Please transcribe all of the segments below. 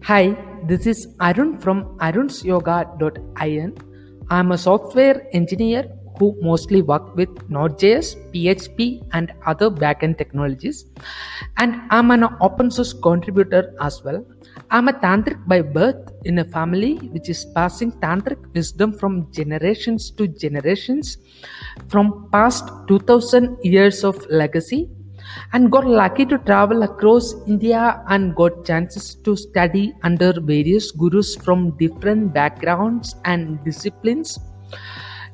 Hi, this is Arun from arunsyoga.in. I'm a software engineer who mostly work with Node.js, PHP, and other backend technologies. And I'm an open source contributor as well. I'm a tantric by birth in a family which is passing tantric wisdom from generations to generations, from past 2000 years of legacy, and got lucky to travel across India and got chances to study under various gurus from different backgrounds and disciplines.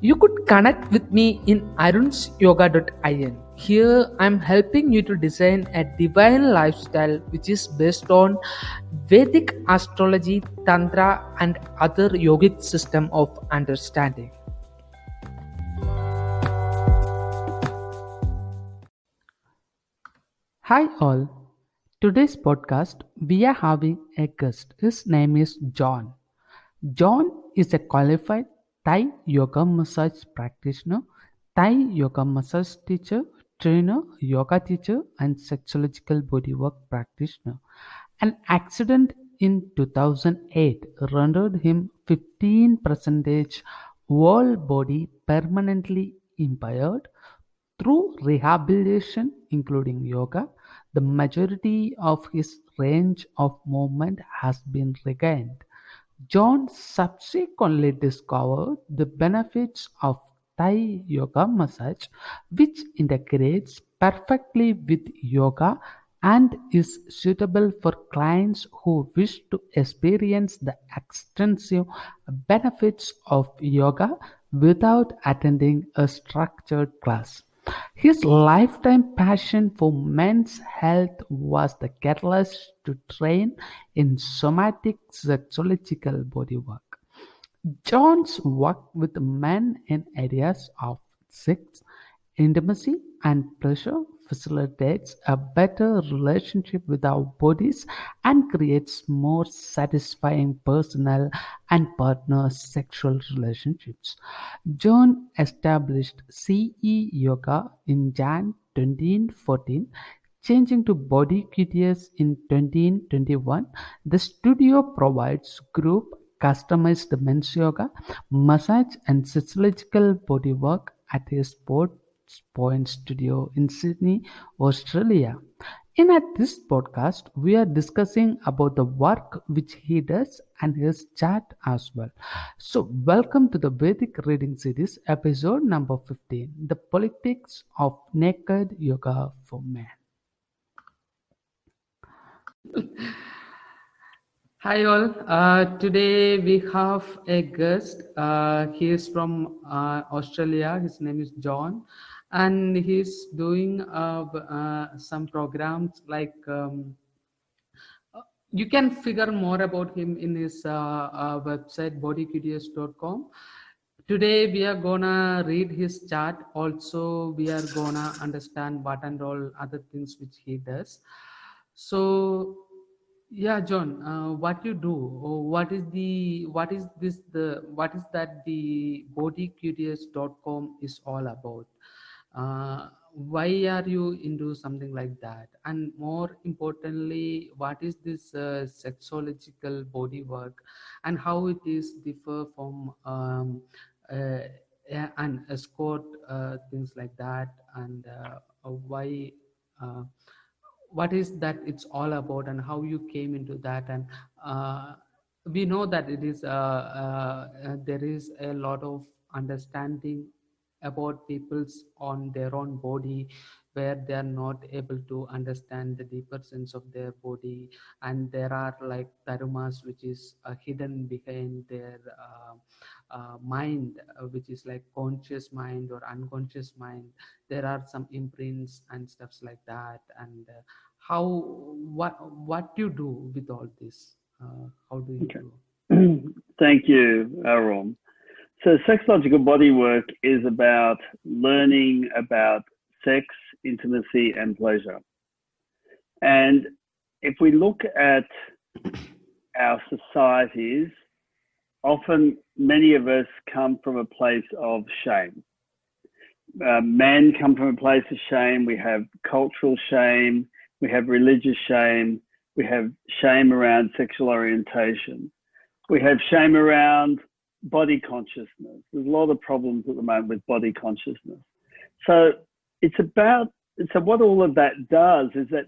You could connect with me in arunsyoga.in. Here I'm helping you to design a divine lifestyle which is based on Vedic astrology, tantra, and other yogic system of understanding. Hi all. Today's podcast we are having a guest. His name is Jonn. Jonn is a qualified Thai yoga massage practitioner, Thai yoga massage teacher, trainer, yoga teacher, and sexological bodywork practitioner. An accident in 2008 rendered him 15% whole body permanently impaired. Through rehabilitation, including yoga, the majority of his range of movement has been regained. Jonn subsequently discovered the benefits of Thai yoga massage, which integrates perfectly with yoga and is suitable for clients who wish to experience the extensive benefits of yoga without attending a structured class. His lifetime passion for men's health was the catalyst to train in somatic sexological bodywork. John's work with men in areas of sex, intimacy, and pleasure facilitates a better relationship with our bodies and creates more satisfying personal and partner sexual relationships. Jonn established CE Yoga in Jan 2014, changing to Body QTS in 2021. The studio provides group customized men's yoga, massage, and physiological bodywork at his Sports Point studio in Sydney, Australia. In at this podcast, we are discussing about the work which he does and his chat as well. So, welcome to the Vedic reading series, episode number 15, The Politics of Naked Yoga for Men. Hi all. Today we have a guest. He is from Australia. His name is Jonn, and he's doing some programs like you can figure more about him in his website bodyqds.com. Today we are gonna read his chart. Also, we are gonna understand what and all other things which he does. So yeah, John, what you do, or what is this the what is that the bodyqts.com is all about? Why are you into something like that? And more importantly, what is this sexological body work, and how it is differ from uh, an escort, things like that, and why? Uh, what is that it's all about, and how you came into that, and we know that it is there is a lot of understanding about people's on their own body, where they are not able to understand the deeper sense of their body, and there are like dharmas which is hidden behind their mind, which is like conscious mind or unconscious mind. There are some imprints and stuffs like that, and how what you do with all this, how do you do? Thank you, Aaron. So, sexological bodywork is about learning about sex, intimacy, and pleasure. And if we look at our societies, often many of us come from a place of shame. Men come from a place of shame. We have cultural shame. We have religious shame. We have shame around sexual orientation. We have shame around body consciousness. There's a lot of problems at the moment with body consciousness. So what all of that does is that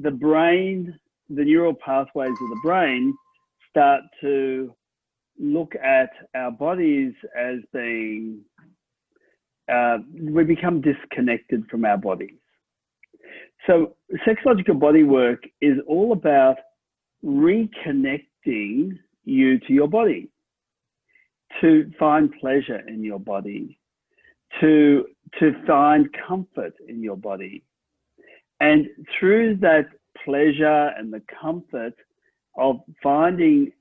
the brain, the neural pathways of the brain start to look at our bodies as being, we become disconnected from our bodies. So sexological bodywork is all about reconnecting you to your body, to find pleasure in your body, to find comfort in your body. And through that pleasure and the comfort of finding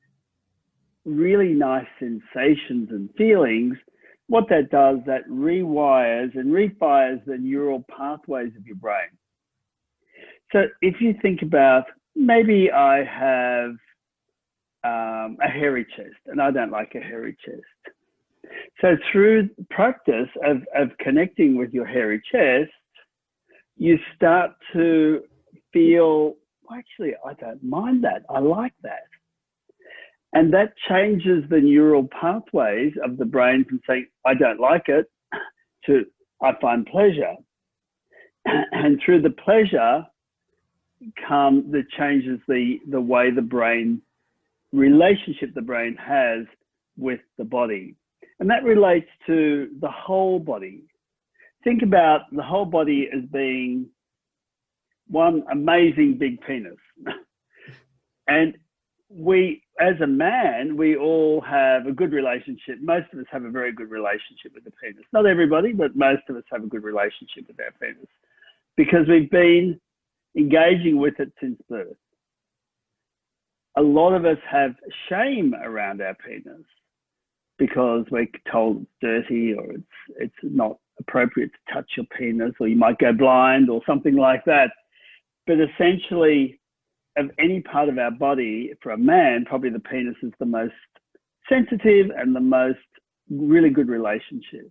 really nice sensations and feelings, what that does, that rewires and refires the neural pathways of your brain. So if you think about, maybe I have a hairy chest and I don't like a hairy chest. So through practice of connecting with your hairy chest, you start to feel, well, actually, I don't mind that. I like that. And that changes the neural pathways of the brain from saying, I don't like it, to I find pleasure. And through the pleasure that changes the way the brain, relationship the brain has with the body. And that relates to the whole body. Think about the whole body as being one amazing big penis. And we, as a man, we all have a good relationship. Most of us have a very good relationship with the penis. Not everybody, but most of us have a good relationship with our penis because we've been engaging with it since birth. A lot of us have shame around our penis because we're told it's dirty or it's not appropriate to touch your penis, or you might go blind or something like that. But essentially, of any part of our body, for a man, probably the penis is the most sensitive and the most really good relationship.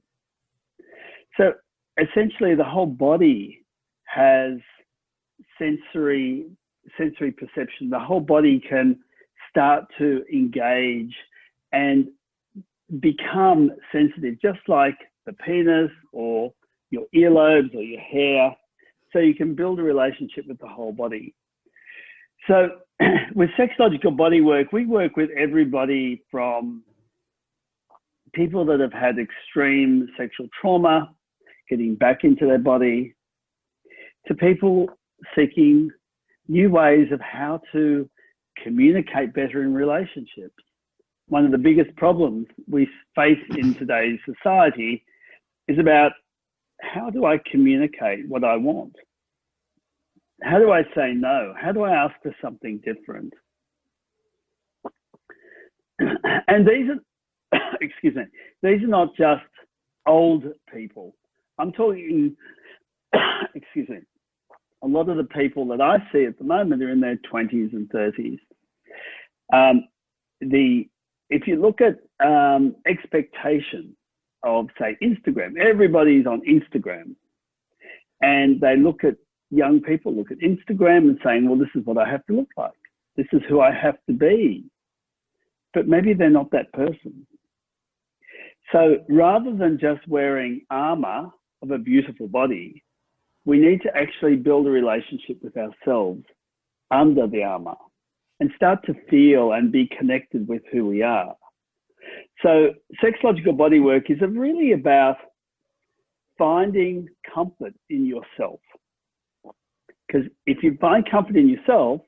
So essentially, the whole body has sensory perception. The whole body can start to engage and become sensitive, just like the penis or your earlobes or your hair. So you can build a relationship with the whole body. So with sexological bodywork, we work with everybody from people that have had extreme sexual trauma, getting back into their body, to people seeking new ways of how to communicate better in relationships. One of the biggest problems we face in today's society is about, how do I communicate what I want? How do I say no? How do I ask for something different? And these are, excuse me, these are not just old people. I'm talking, excuse me, a lot of the people that I see at the moment are in their 20s and 30s. If you look at expectation of, say, Instagram, everybody's on Instagram, and they look at young people, look at Instagram and saying, well, this is what I have to look like. This is who I have to be. But maybe they're not that person. So rather than just wearing armor of a beautiful body, we need to actually build a relationship with ourselves under the armor and start to feel and be connected with who we are. So sexological bodywork is really about finding comfort in yourself. Because if you find comfort in yourself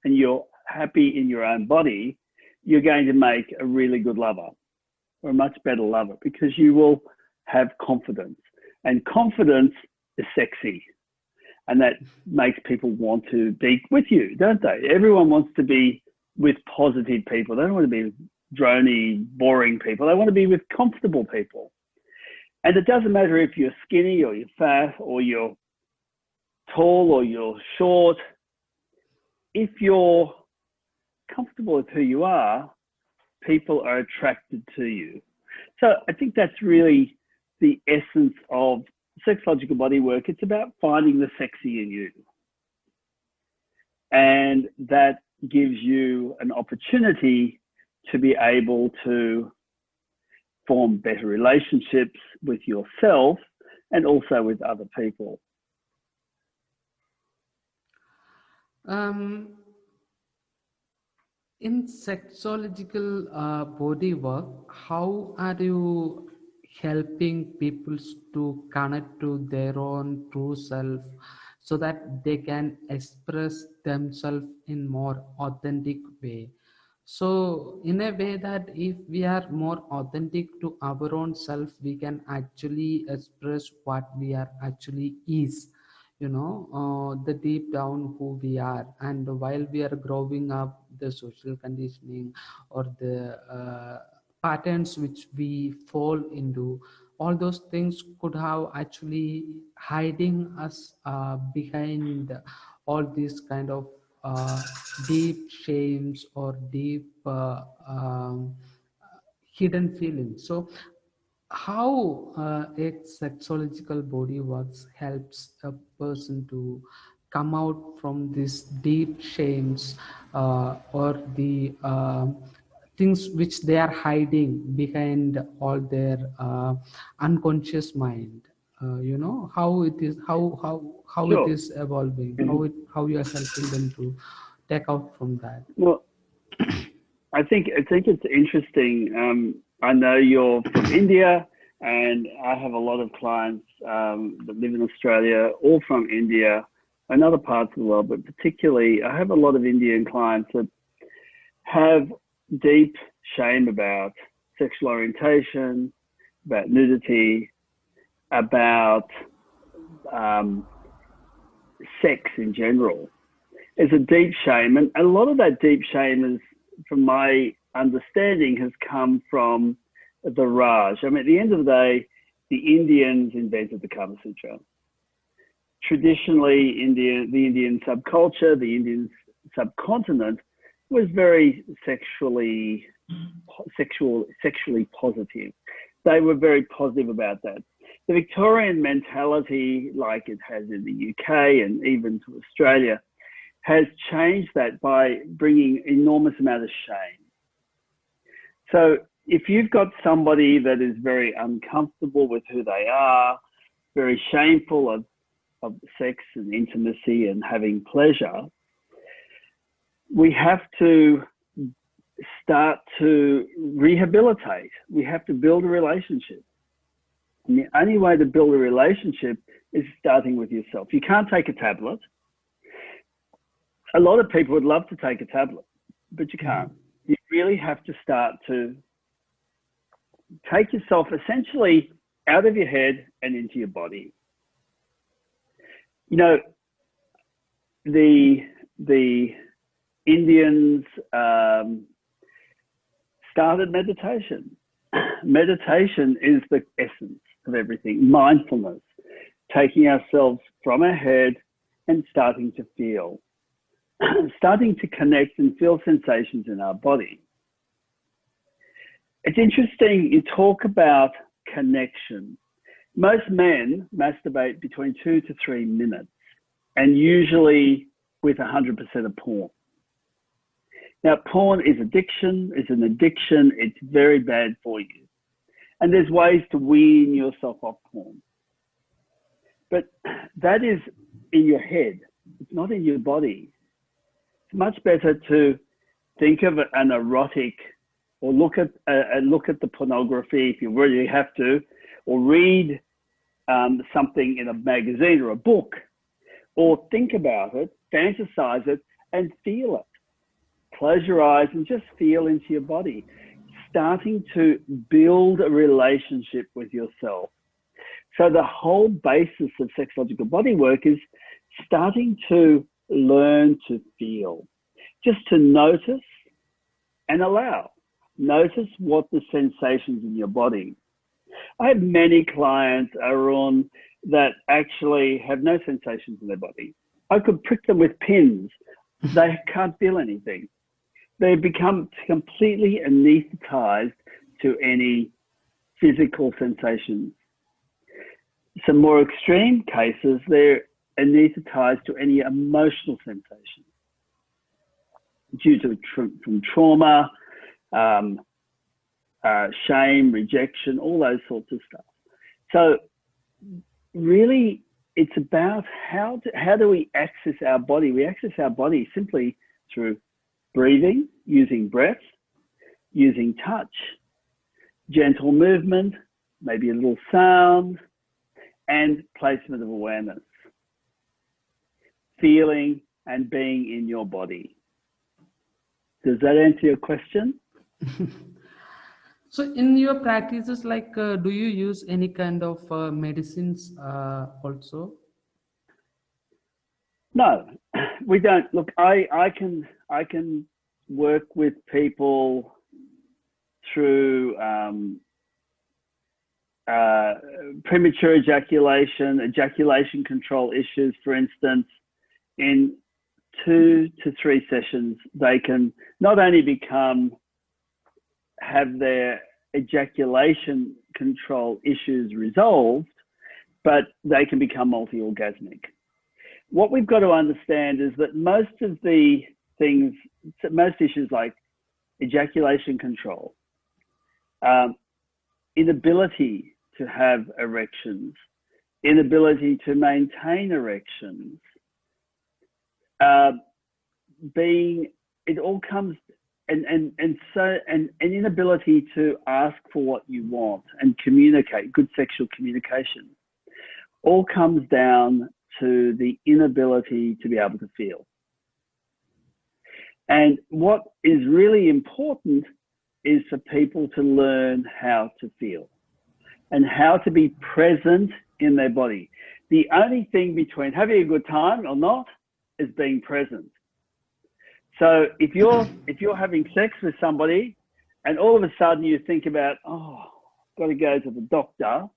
and you're happy in your own body, you're going to make a really good lover or a much better lover, because you will have confidence. And confidence is sexy. And that makes people want to be with you, don't they? Everyone wants to be with positive people. They don't want to be with drony, boring people. They want to be with comfortable people. And it doesn't matter if you're skinny or you're fat or you're tall or you're short. If you're comfortable with who you are, people are attracted to you. So I think that's really the essence of sexological bodywork. It's about finding the sexy in you. And that gives you an opportunity to be able to form better relationships with yourself and also with other people. Um, in sexological body work, how are you helping people to connect to their own true self so that they can express themselves in more authentic way? So in a way that if we are more authentic to our own self, we can actually express what we are actually is, the deep down who we are. And while we are growing up, the social conditioning or the patterns which we fall into, all those things could have actually hiding us behind all these kind of deep shames or deep hidden feelings. So how a sexological body works helps a person to come out from these deep shames or the things which they are hiding behind all their unconscious mind. How it is, how it Sure. is evolving, how you are helping them to take out from that. Well, I think it's interesting. I know you're from India, and I have a lot of clients that live in Australia, all from India and other parts of the world, but particularly I have a lot of Indian clients that have deep shame about sexual orientation, about nudity, about um, sex in general. There's a deep shame, and a lot of that deep shame is, from my understanding, has come from the Raj. I mean, at the end of the day, the Indians invented the Kama Sutra. Traditionally, the Indian subculture, the Indian subcontinent was very sexually positive. They were very positive about that. The Victorian mentality, like it has in the UK and even to Australia, has changed that by bringing enormous amount of shame. So if you've got somebody that is very uncomfortable with who they are, very shameful of sex and intimacy and having pleasure, we have to start to rehabilitate. We have to build a relationship. And the only way to build a relationship is starting with yourself. You can't take a tablet. A lot of people would love to take a tablet, but you can't. You really have to start to take yourself essentially out of your head and into your body. You know, the Indians started meditation. Meditation is the essence of everything. Mindfulness, taking ourselves from our head and starting to feel. Starting to connect and feel sensations in our body. It's interesting, you talk about connection. Most men masturbate between 2 to 3 minutes, and usually with 100% of porn. Now, porn is an addiction, it's very bad for you. And there's ways to wean yourself off porn. But that is in your head, it's not in your body. It's much better to think of an erotic, or look at the pornography if you really have to, or read something in a magazine or a book, or think about it, fantasize it, and feel it. Close your eyes and just feel into your body. Starting to build a relationship with yourself. So the whole basis of sexological bodywork is starting to learn to feel, just to notice and allow. Notice what the sensations in your body. I have many clients that actually have no sensations in their body. I could prick them with pins. They can't feel anything. They become completely anesthetized to any physical sensations. Some more extreme cases, they're anesthetized to any emotional sensation. due to from trauma, um, shame, rejection, all those sorts of stuff. So really, it's about how do we access our body? We access our body simply through breathing, using breath, using touch, gentle movement, maybe a little sound, and placement of awareness. Feeling and being in your body. Does that answer your question? So in your practices, like, do you use any kind of medicines also? No, we don't. Look, I can work with people through premature ejaculation control issues, for instance. In 2 to 3 sessions, they can not only have their ejaculation control issues resolved, but they can become multi-orgasmic. What we've got to understand is that most issues like ejaculation control, inability to have erections, inability to maintain erections, it all comes an inability to ask for what you want and communicate, good sexual communication, all comes down to the inability to be able to feel. And what is really important is for people to learn how to feel and how to be present in their body. The only thing between having a good time or not is being present. So if you're having sex with somebody and all of a sudden you think about, oh, I've got to go to the doctor,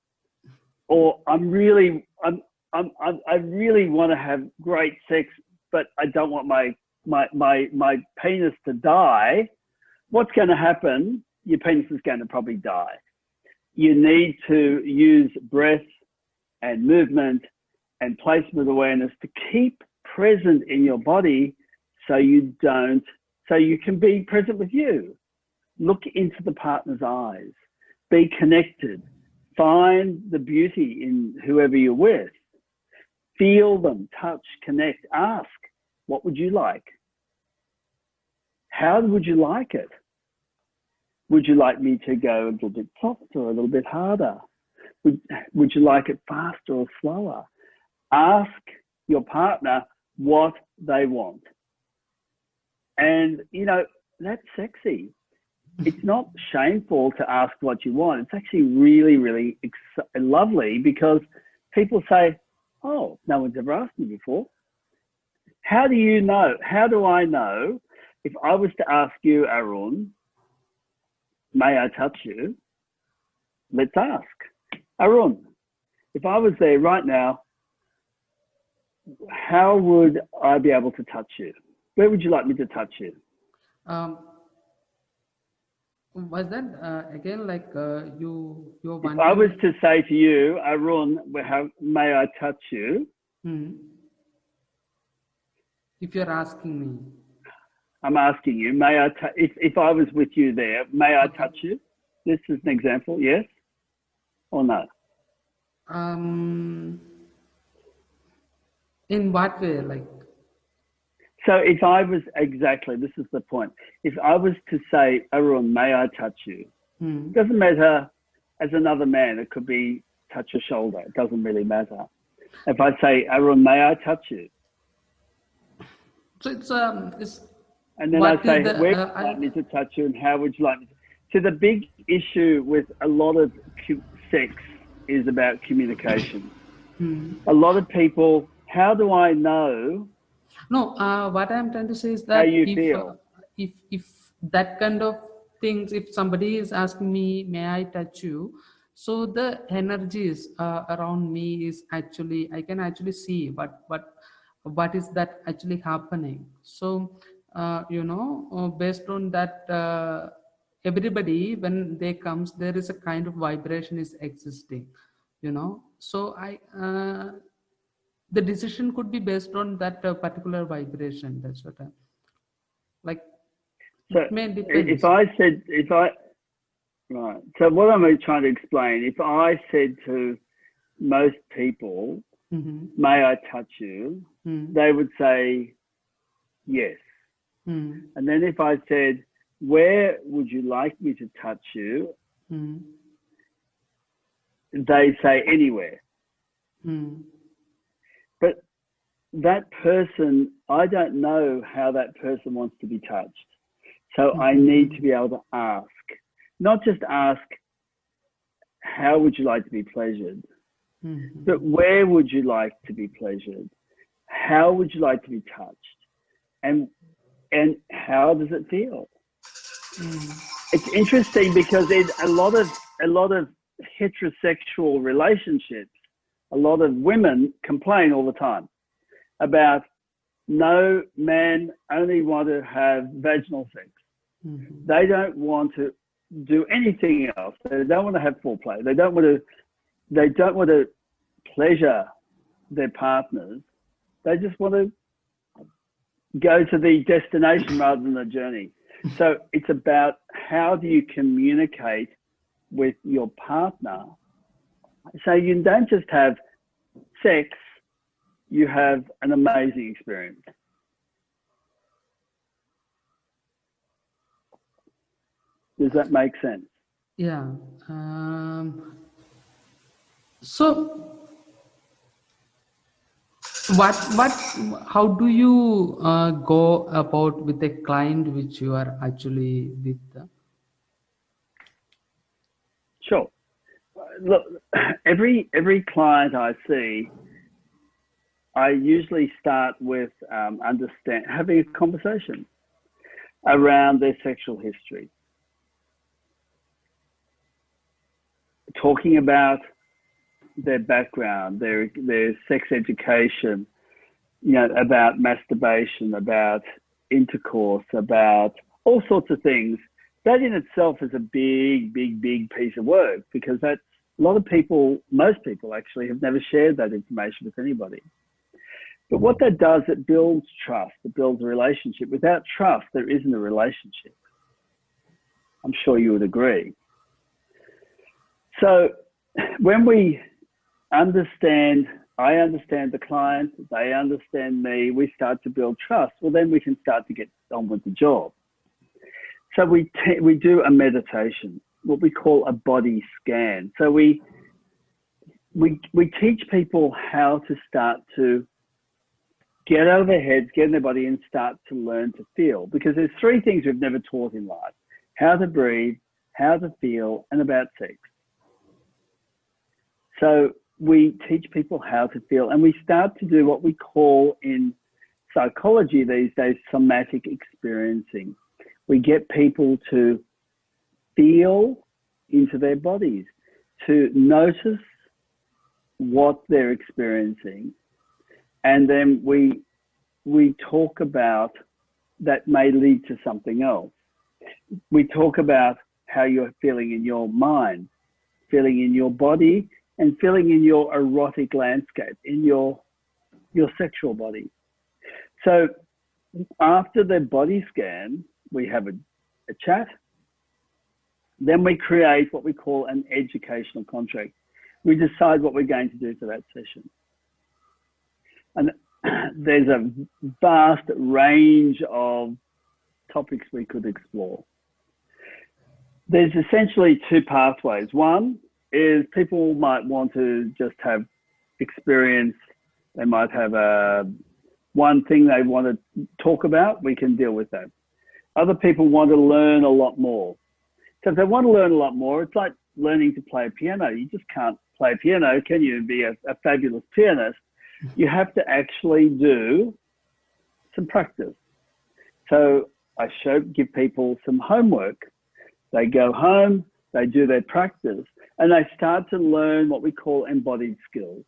or I really want to have great sex, but I don't want my penis to die, what's going to happen? Your penis is going to probably die. You need to use breath and movement and placement awareness to keep present in your body so you can be present with you. Look into the partner's eyes. Be connected. Find the beauty in whoever you're with. Feel them, touch, connect, ask, what would you like? How would you like it? Would you like me to go a little bit softer or a little bit harder? Would you like it faster or slower? Ask your partner what they want. And, that's sexy. It's not shameful to ask what you want. It's actually really, really lovely, because people say, oh, no one's ever asked me before. How do you know? How do I know? If I was to ask you, Arun, may I touch you? Let's ask. Arun, if I was there right now, how would I be able to touch you? Where would you like me to touch you? Was that again, like, you're If wanting? I was to say to you, Arun, may I touch you? If you're asking me. I'm asking you, if I was with you there, may I touch you? This is an example, yes or no? In what way, like? So if I was, exactly, this is the point. If I was to say, Arun, may I touch you? It doesn't matter as another man. It could be touch a shoulder. It doesn't really matter. If I say, Arun, may I touch you? So it's and then I say, where would you like me to touch you and how would you like me to? So the big issue with a lot of sex is about communication. A lot of people, how do I know? No, what I'm trying to say is that how you feel. If that kind of things, if somebody is asking me, may I touch you? So the energies around me is actually, I can actually see what is that actually happening. So, based on that, everybody, when they comes, there is a kind of vibration is existing, So the decision could be based on that particular vibration. That's what Like, So it may if depends. I said, right. So what am I trying to explain? If I said to most people, Mm-hmm. may I touch you? Mm-hmm. They would say yes. Mm-hmm. And then if I said, where would you like me to touch you? Mm-hmm. They say anywhere. Mm-hmm. But that person, I don't know how that person wants to be touched. So I need to be able to ask, not just ask, how would you like to be pleasured? Mm-hmm. But where would you like to be pleasured? How would you like to be touched? And how does it feel? It's interesting because in a lot of heterosexual relationships, a lot of women complain all the time about no, men only want to have vaginal sex. Mm-hmm. They don't want to do anything else. They don't want to have foreplay. They don't want to pleasure their partners. They just want to go to the destination rather than the journey. So it's about how do you communicate with your partner. So you don't just have sex, you have an amazing experience. Does that make sense? Yeah. So what how do you go about with a client which you are actually with? Sure. Look, every client I see, I usually start with having a conversation around their sexual history, talking about their background, their sex education, about masturbation, about intercourse, about all sorts of things. That in itself is a big, big, big piece of work because that's a lot of people, most people actually have never shared that information with anybody. But what that does, it builds trust, it builds a relationship. Without trust, there isn't a relationship. I'm sure you would agree. So when I understand the client, they understand me, we start to build trust, well, then we can start to get on with the job. So we do a meditation, what we call a body scan. So we teach people how to start to get out of their heads, get in their body and start to learn to feel. Because there's three things we've never taught in life: how to breathe, how to feel, and about sex. So we teach people how to feel, and we start to do what we call in psychology these days somatic experiencing. We get people to feel into their bodies, to notice what they're experiencing, and then we talk about that may lead to something else. We talk about how you're feeling in your mind, feeling in your body, and feeling in your erotic landscape, in your sexual body. So after the body scan, we have a chat. Then we create what we call an educational contract. We decide what we're going to do for that session. And there's a vast range of topics we could explore. There's essentially two pathways. One is people might want to just have experience. They might have one thing they want to talk about. We can deal with that. Other people want to learn a lot more. So if they want to learn a lot more, it's like learning to play a piano. You just can't play piano, can you, and be a fabulous pianist? You have to actually do some practice. So I give people some homework. They go home, they do their practice, and they start to learn what we call embodied skills.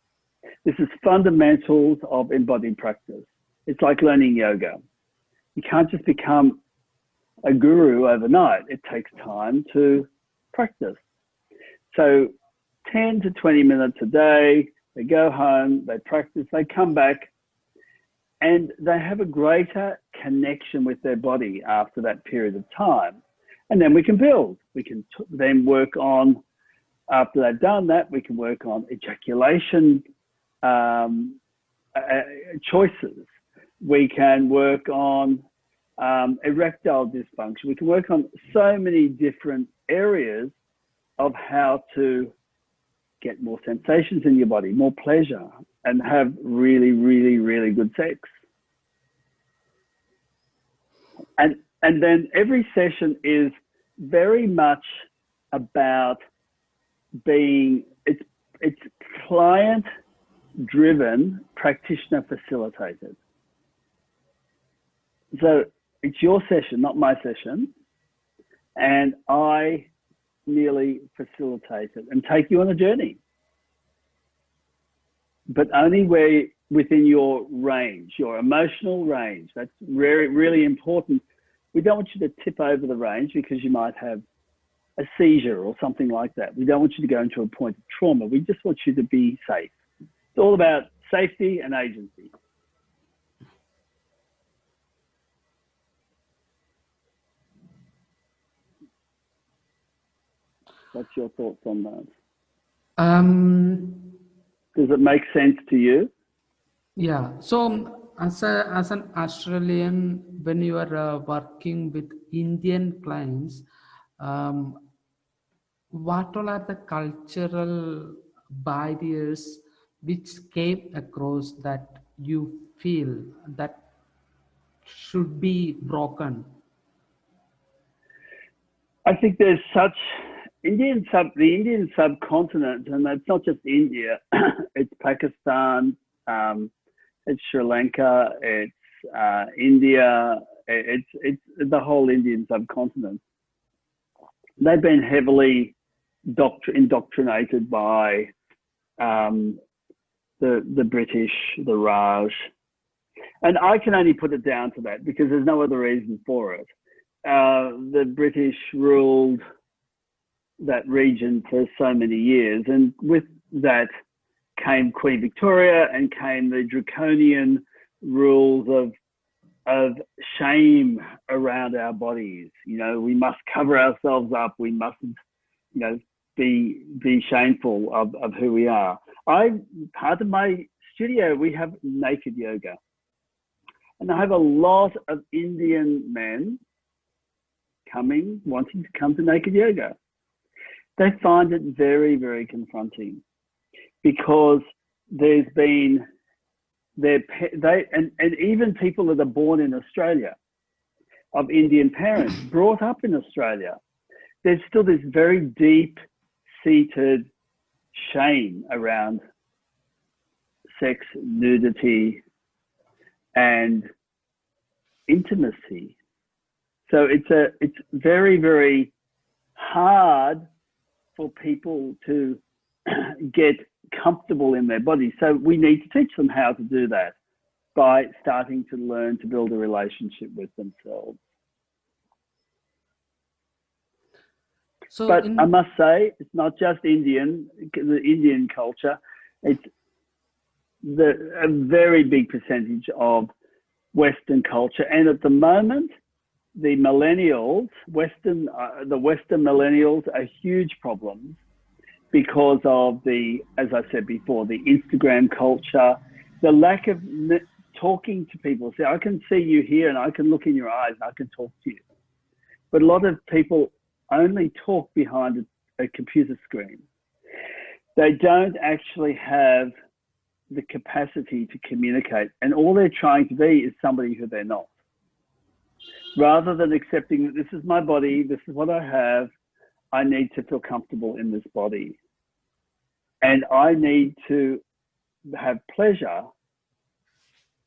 This is fundamentals of embodied practice. It's like learning yoga. You can't just become a guru overnight. It takes time to practice. So 10 to 20 minutes a day, they go home, they practice, they come back, and they have a greater connection with their body after that period of time. And then we can build. We can then work on, after they've done that, we can work on ejaculation choices. We can work on erectile dysfunction. We can work on so many different areas of how to get more sensations in your body, more pleasure, and have really, really, really good sex. And then every session is very much about being, it's client driven, practitioner facilitated. So it's your session, not my session, and I merely facilitate it and take you on a journey, but only where within your range, your emotional range. That's really, really important. We don't want you to tip over the range because you might have a seizure or something like that. We don't want you to go into a point of trauma. We just want you to be safe. It's all about safety and agency. What's your thoughts on that? Does it make sense to you? Yeah. So as an Australian, when you are working with Indian clients, um, what all are the cultural barriers which came across that you feel that should be broken? I think there's such the Indian subcontinent, and it's not just India. It's Pakistan, it's Sri Lanka, it's India, it's the whole Indian subcontinent. They've been heavily indoctrinated by the British, the Raj, and I can only put it down to that because there's no other reason for it. The British ruled that region for so many years, and with that came Queen Victoria and came the draconian rules of shame around our bodies. You know, we must cover ourselves up. We mustn't, you know, be shameful of who we are. Part of my studio, we have naked yoga, and I have a lot of Indian men wanting to come to naked yoga. They find it very, very confronting because there's been and even people that are born in Australia of Indian parents brought up in Australia, there's still this very deep-seated shame around sex, nudity, and intimacy. So it's very, very hard for people to get comfortable in their body. So we need to teach them how to do that by starting to learn to build a relationship with themselves. So but I must say, it's not just the Indian culture. It's a very big percentage of Western culture. And at the moment, the millennials, the Western millennials are huge problems because of as I said before, the Instagram culture, the lack of talking to people. See, I can see you here and I can look in your eyes and I can talk to you. But a lot of people only talk behind a computer screen. They don't actually have the capacity to communicate. And all they're trying to be is somebody who they're not. Rather than accepting that this is my body, this is what I have, I need to feel comfortable in this body. And I need to have pleasure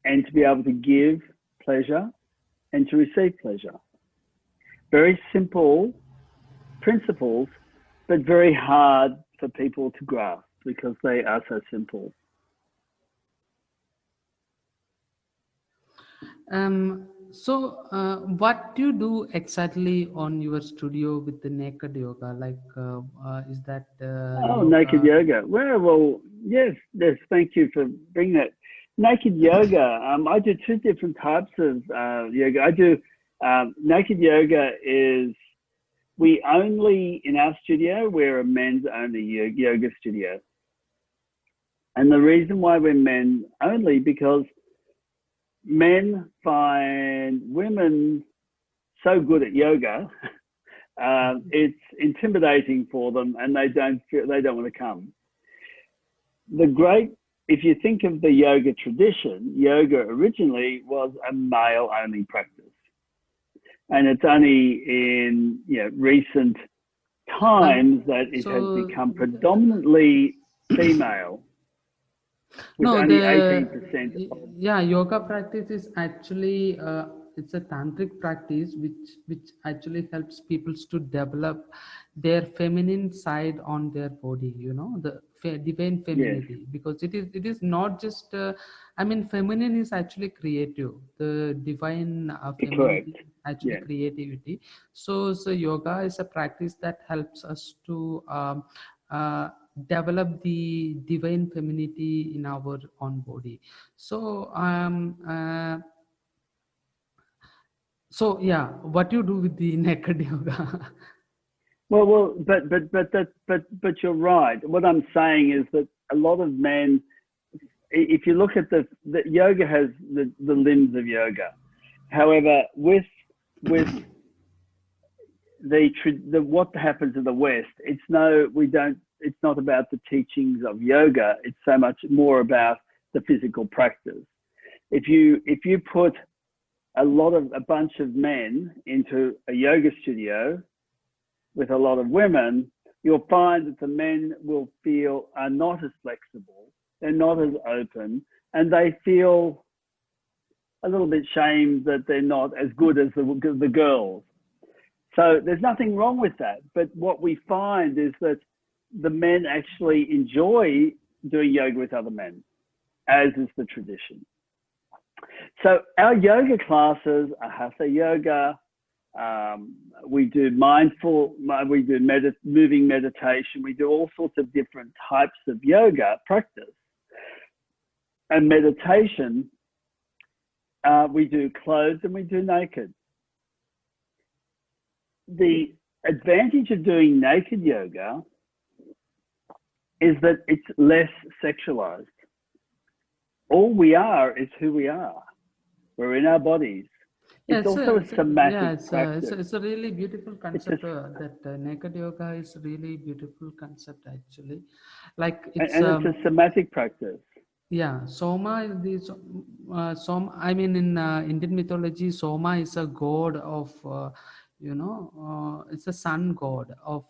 and to be able to give pleasure and to receive pleasure. Very simple principles, but very hard for people to grasp because they are so simple. So what do you do exactly on your studio with the naked yoga? Like, is that naked yoga? Well, yes. Thank you for bringing that. naked yoga. I do two different types of yoga. I do naked yoga is we only in our studio we're a men's only yoga studio, and the reason why we're men only because men find women so good at yoga, it's intimidating for them, and they don't want to come. If you think of the yoga tradition, yoga originally was a male-only practice, and it's only in recent times that it has become predominantly female. With No, only 18%. yoga practice is actually it's a tantric practice which actually helps people to develop their feminine side on their body. The divine femininity, because it is not just. I mean, feminine is actually creative. The divine femininity Correct. actually creativity. So yoga is a practice that helps us to develop the divine femininity in our own body. So yeah, what you do with the naked yoga? Well, but you're right. What I'm saying is that a lot of men, if you look at the yoga has the limbs of yoga. However, with what happens in the West, it's not about the teachings of yoga. It's so much more about the physical practice. If you put a bunch of men into a yoga studio with a lot of women, you'll find that the men are not as flexible, they're not as open, and they feel a little bit shamed that they're not as good as the girls. So there's nothing wrong with that. But what we find is that the men actually enjoy doing yoga with other men, as is the tradition. So our yoga classes are hatha yoga. We do moving meditation. We do all sorts of different types of yoga practice. And meditation, we do clothed and we do naked. The advantage of doing naked yoga is that it's less sexualized. All we are is who we are. We're in our bodies. It's also a somatic practice. It's a really beautiful concept. That naked yoga is a really beautiful concept, actually. It's a somatic practice. Yeah, Soma is the Soma. I mean, in Indian mythology, Soma is a god of, it's a sun god of.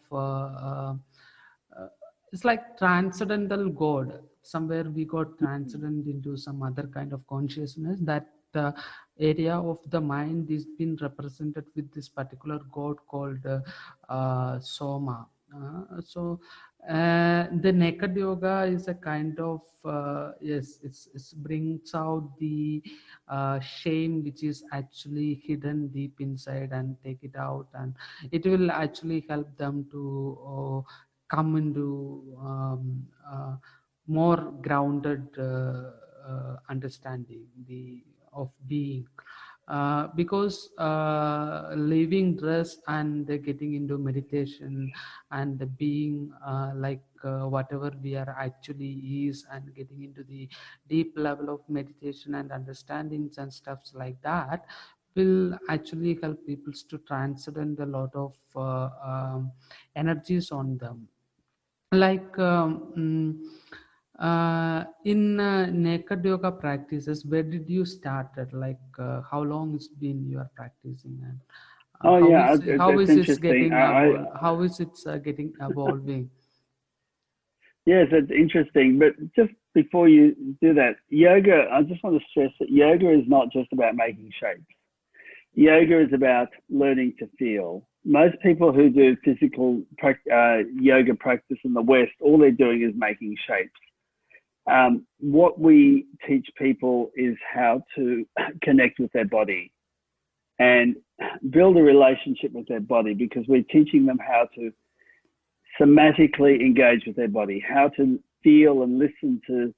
It's like transcendental god. Somewhere we got transcendent into some other kind of consciousness. That area of the mind is been represented with this particular god called Soma. The naked yoga is a kind of yes, it brings out the shame which is actually hidden deep inside and take it out, and it will actually help them to come into more grounded understanding of being. Because leaving dress and getting into meditation and being whatever we are actually is, and getting into the deep level of meditation and understandings and stuffs like that will actually help people to transcend a lot of energies on them. In naked yoga practices, where did you start at? How long it's been you are practicing, and how is it getting evolving? Yes, it's interesting. But just before you do that, yoga, I just want to stress that yoga is not just about making shapes. Yoga is about learning to feel. Most people who do physical yoga practice in the West, all they're doing is making shapes. What we teach people is how to connect with their body and build a relationship with their body, because we're teaching them how to somatically engage with their body, how to feel and listen to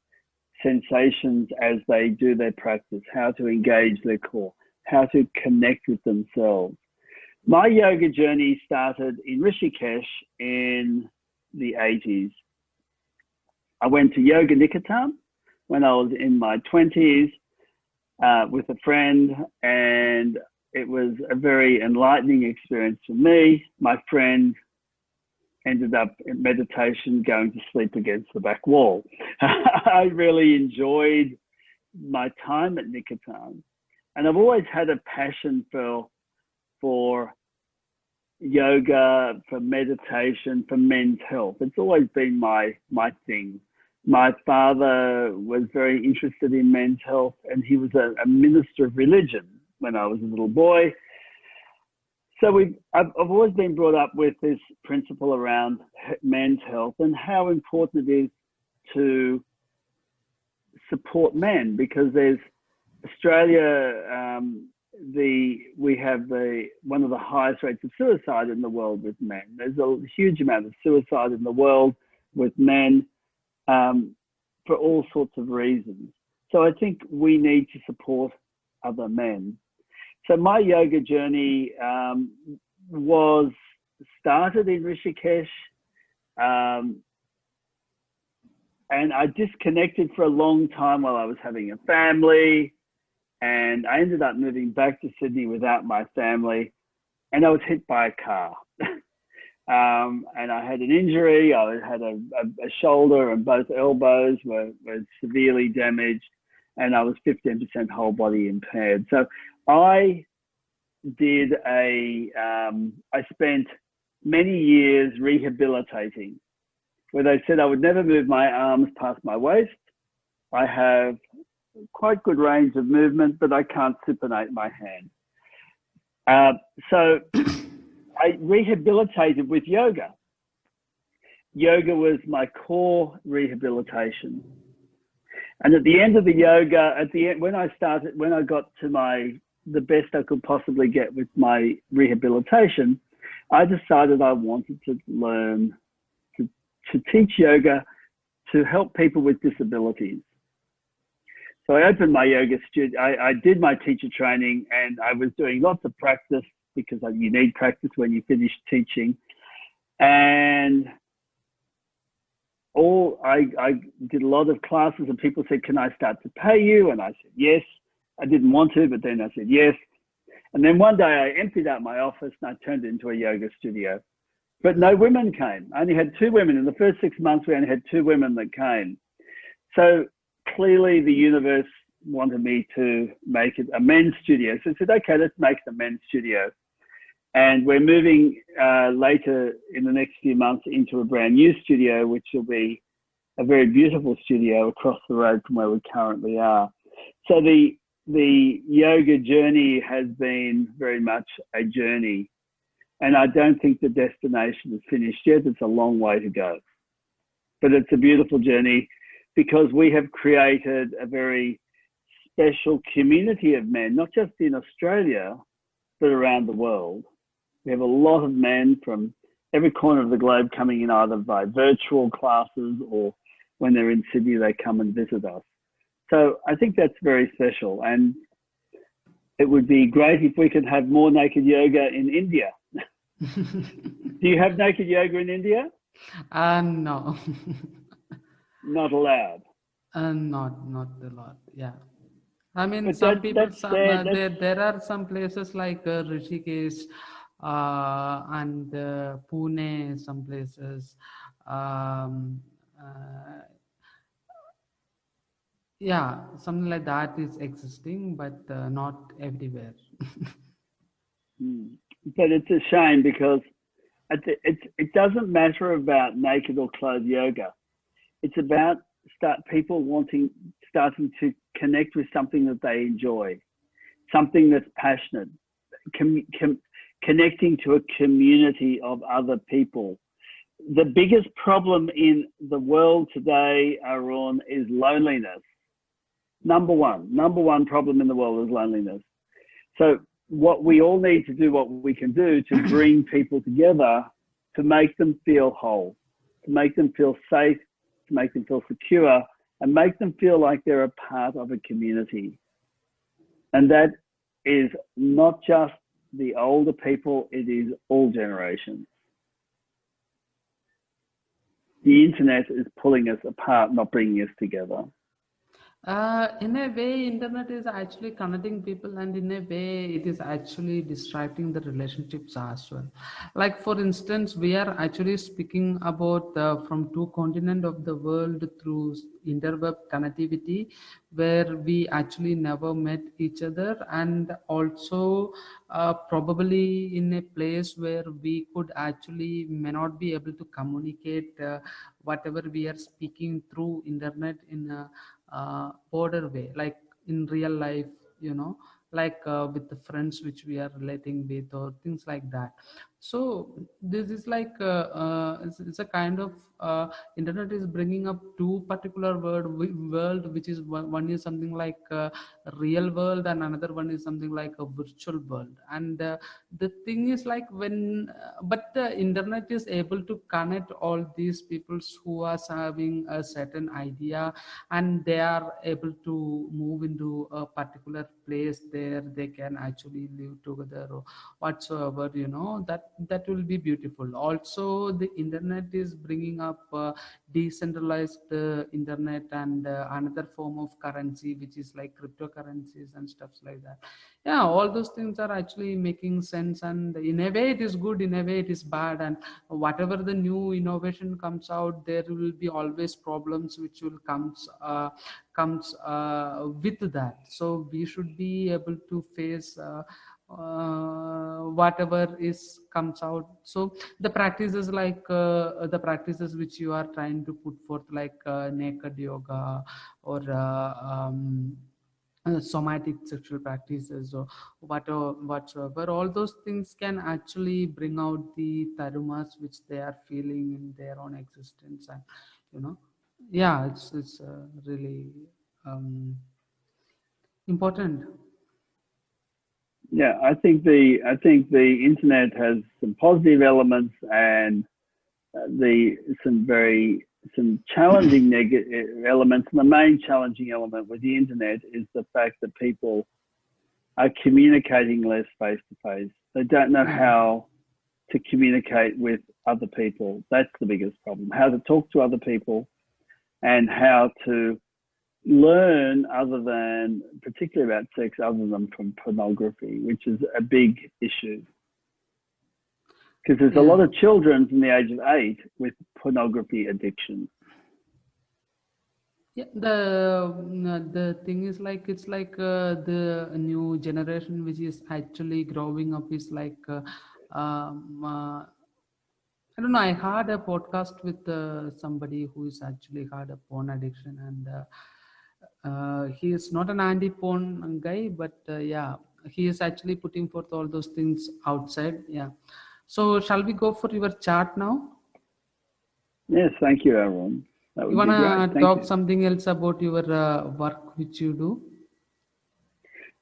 sensations as they do their practice, how to engage their core, how to connect with themselves. My yoga journey started in Rishikesh in the 80s. I went to Yoga Niketan when I was in my 20s with a friend, and it was a very enlightening experience for me. My friend ended up in meditation going to sleep against the back wall. I really enjoyed my time at Niketan, and I've always had a passion for yoga, for meditation, for men's health. It's always been my thing. My father was very interested in men's health, and he was a minister of religion when I was a little boy. So I've always been brought up with this principle around men's health and how important it is to support men, because there's Australia, we have one of the highest rates of suicide in the world with men. There's a huge amount of suicide in the world with men for all sorts of reasons. So I think we need to support other men. So my yoga journey was started in Rishikesh, and I disconnected for a long time while I was having a family, and I ended up moving back to Sydney without my family, and I was hit by a car. And I had an injury. I had a shoulder, and both elbows were severely damaged, and I was 15% whole body impaired. So I spent many years rehabilitating, where they said I would never move my arms past my waist. I have quite good range of movement, but I can't supinate my hand. So I rehabilitated with yoga. Yoga was my core rehabilitation. And at the end of the yoga, when I got to the best I could possibly get with my rehabilitation, I decided I wanted to learn to teach yoga to help people with disabilities. So I opened my yoga studio. I did my teacher training, and I was doing lots of practice, because you need practice when you finish teaching. And I did a lot of classes, and people said, "Can I start to pay you?" And I said, yes. I didn't want to, but then I said yes. And then one day I emptied out my office and I turned it into a yoga studio. But no women came. I only had 2 women. In the first 6 months, we only had 2 women that came. So clearly the universe wanted me to make it a men's studio. So I said, okay, let's make it a men's studio. And we're moving later in the next few months into a brand new studio, which will be a very beautiful studio across the road from where we currently are. So the yoga journey has been very much a journey. And I don't think the destination is finished yet. It's a long way to go. But it's a beautiful journey, because we have created a very special community of men, not just in Australia, but around the world. We have a lot of men from every corner of the globe coming in, either by virtual classes or when they're in Sydney, they come and visit us. So I think that's very special. And it would be great if we could have more naked yoga in India. Do you have naked yoga in India? No. Not allowed. Not a lot. Yeah. I mean, But some people, there are some places like Rishikesh and Pune, some places. Yeah, something like that is existing, but not everywhere. But it's a shame, because it doesn't matter about naked or clothed yoga. It's about people starting to connect with something that they enjoy, something that's passionate, connecting to a community of other people. The biggest problem in the world today, Aaron, is loneliness. Number one problem in the world is loneliness. So what we all need to do, what we can do to bring people together, to make them feel whole, to make them feel safe, to make them feel secure, and make them feel like they're a part of a community. And that is not just the older people, it is all generations. The internet is pulling us apart, not bringing us together. In a way, internet is actually connecting people, and in a way, it is actually distracting the relationships as well. Like for instance, we are actually speaking about from two continents of the world through interweb connectivity, where we actually never met each other, and also probably in a place where we could actually may not be able to communicate whatever we are speaking through internet in a border way, like in real life, you know, like with the friends which we are relating with or things like that. So this is like it's a kind of internet is bringing up two particular world, which is one is something like a real world, and another one is something like a virtual world. And the thing is like when but the internet is able to connect all these peoples who are having a certain idea, and they are able to move into a particular place there they can actually live together or whatsoever, you know, that will be beautiful. Also the internet is bringing up decentralized internet, and another form of currency which is like cryptocurrencies and stuffs like that. Yeah, all those things are actually making sense, and in a way it is good, in a way it is bad. And whatever the new innovation comes out, there will be always problems which will comes with that. So we should be able to face whatever is comes out. So the practices like the practices which you are trying to put forth, like naked yoga or somatic sexual practices or whatsoever, all those things can actually bring out the tarumas which they are feeling in their own existence. And you know, yeah, it's really important. Yeah, I think the internet has some positive elements and the some challenging negative elements. And the main challenging element with the internet is the fact that people are communicating less face to face. They don't know how to communicate with other people. That's the biggest problem. How to talk to other people and how to learn other than, particularly about sex, other than from pornography, which is a big issue. Because there's a Yeah. lot of children from the age of 8 with pornography addiction. Yeah, the thing is like it's like the new generation which is actually growing up is like um, uh, I don't know. I had a podcast with somebody who is actually had a porn addiction, and he is not an anti-porn guy, but yeah, he is actually putting forth all those things outside. Yeah. So shall we go for your chart now? Yes, thank you, everyone. That You would be great. wanna Thank talk you. something else about your work which you do?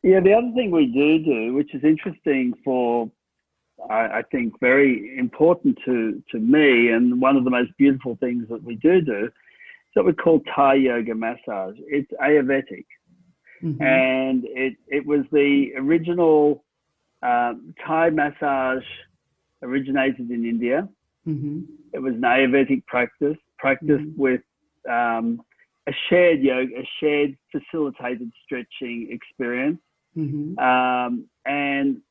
Yeah, the other thing we do, which is interesting for, I think, very important to me, and one of the most beautiful things that we do is what we call Thai yoga massage. It's Ayurvedic, Mm-hmm. and it was the original Thai massage originated in India. Mm-hmm. It was an Ayurvedic practice practiced Mm-hmm. with a shared yoga, a shared facilitated stretching experience. Mm-hmm. And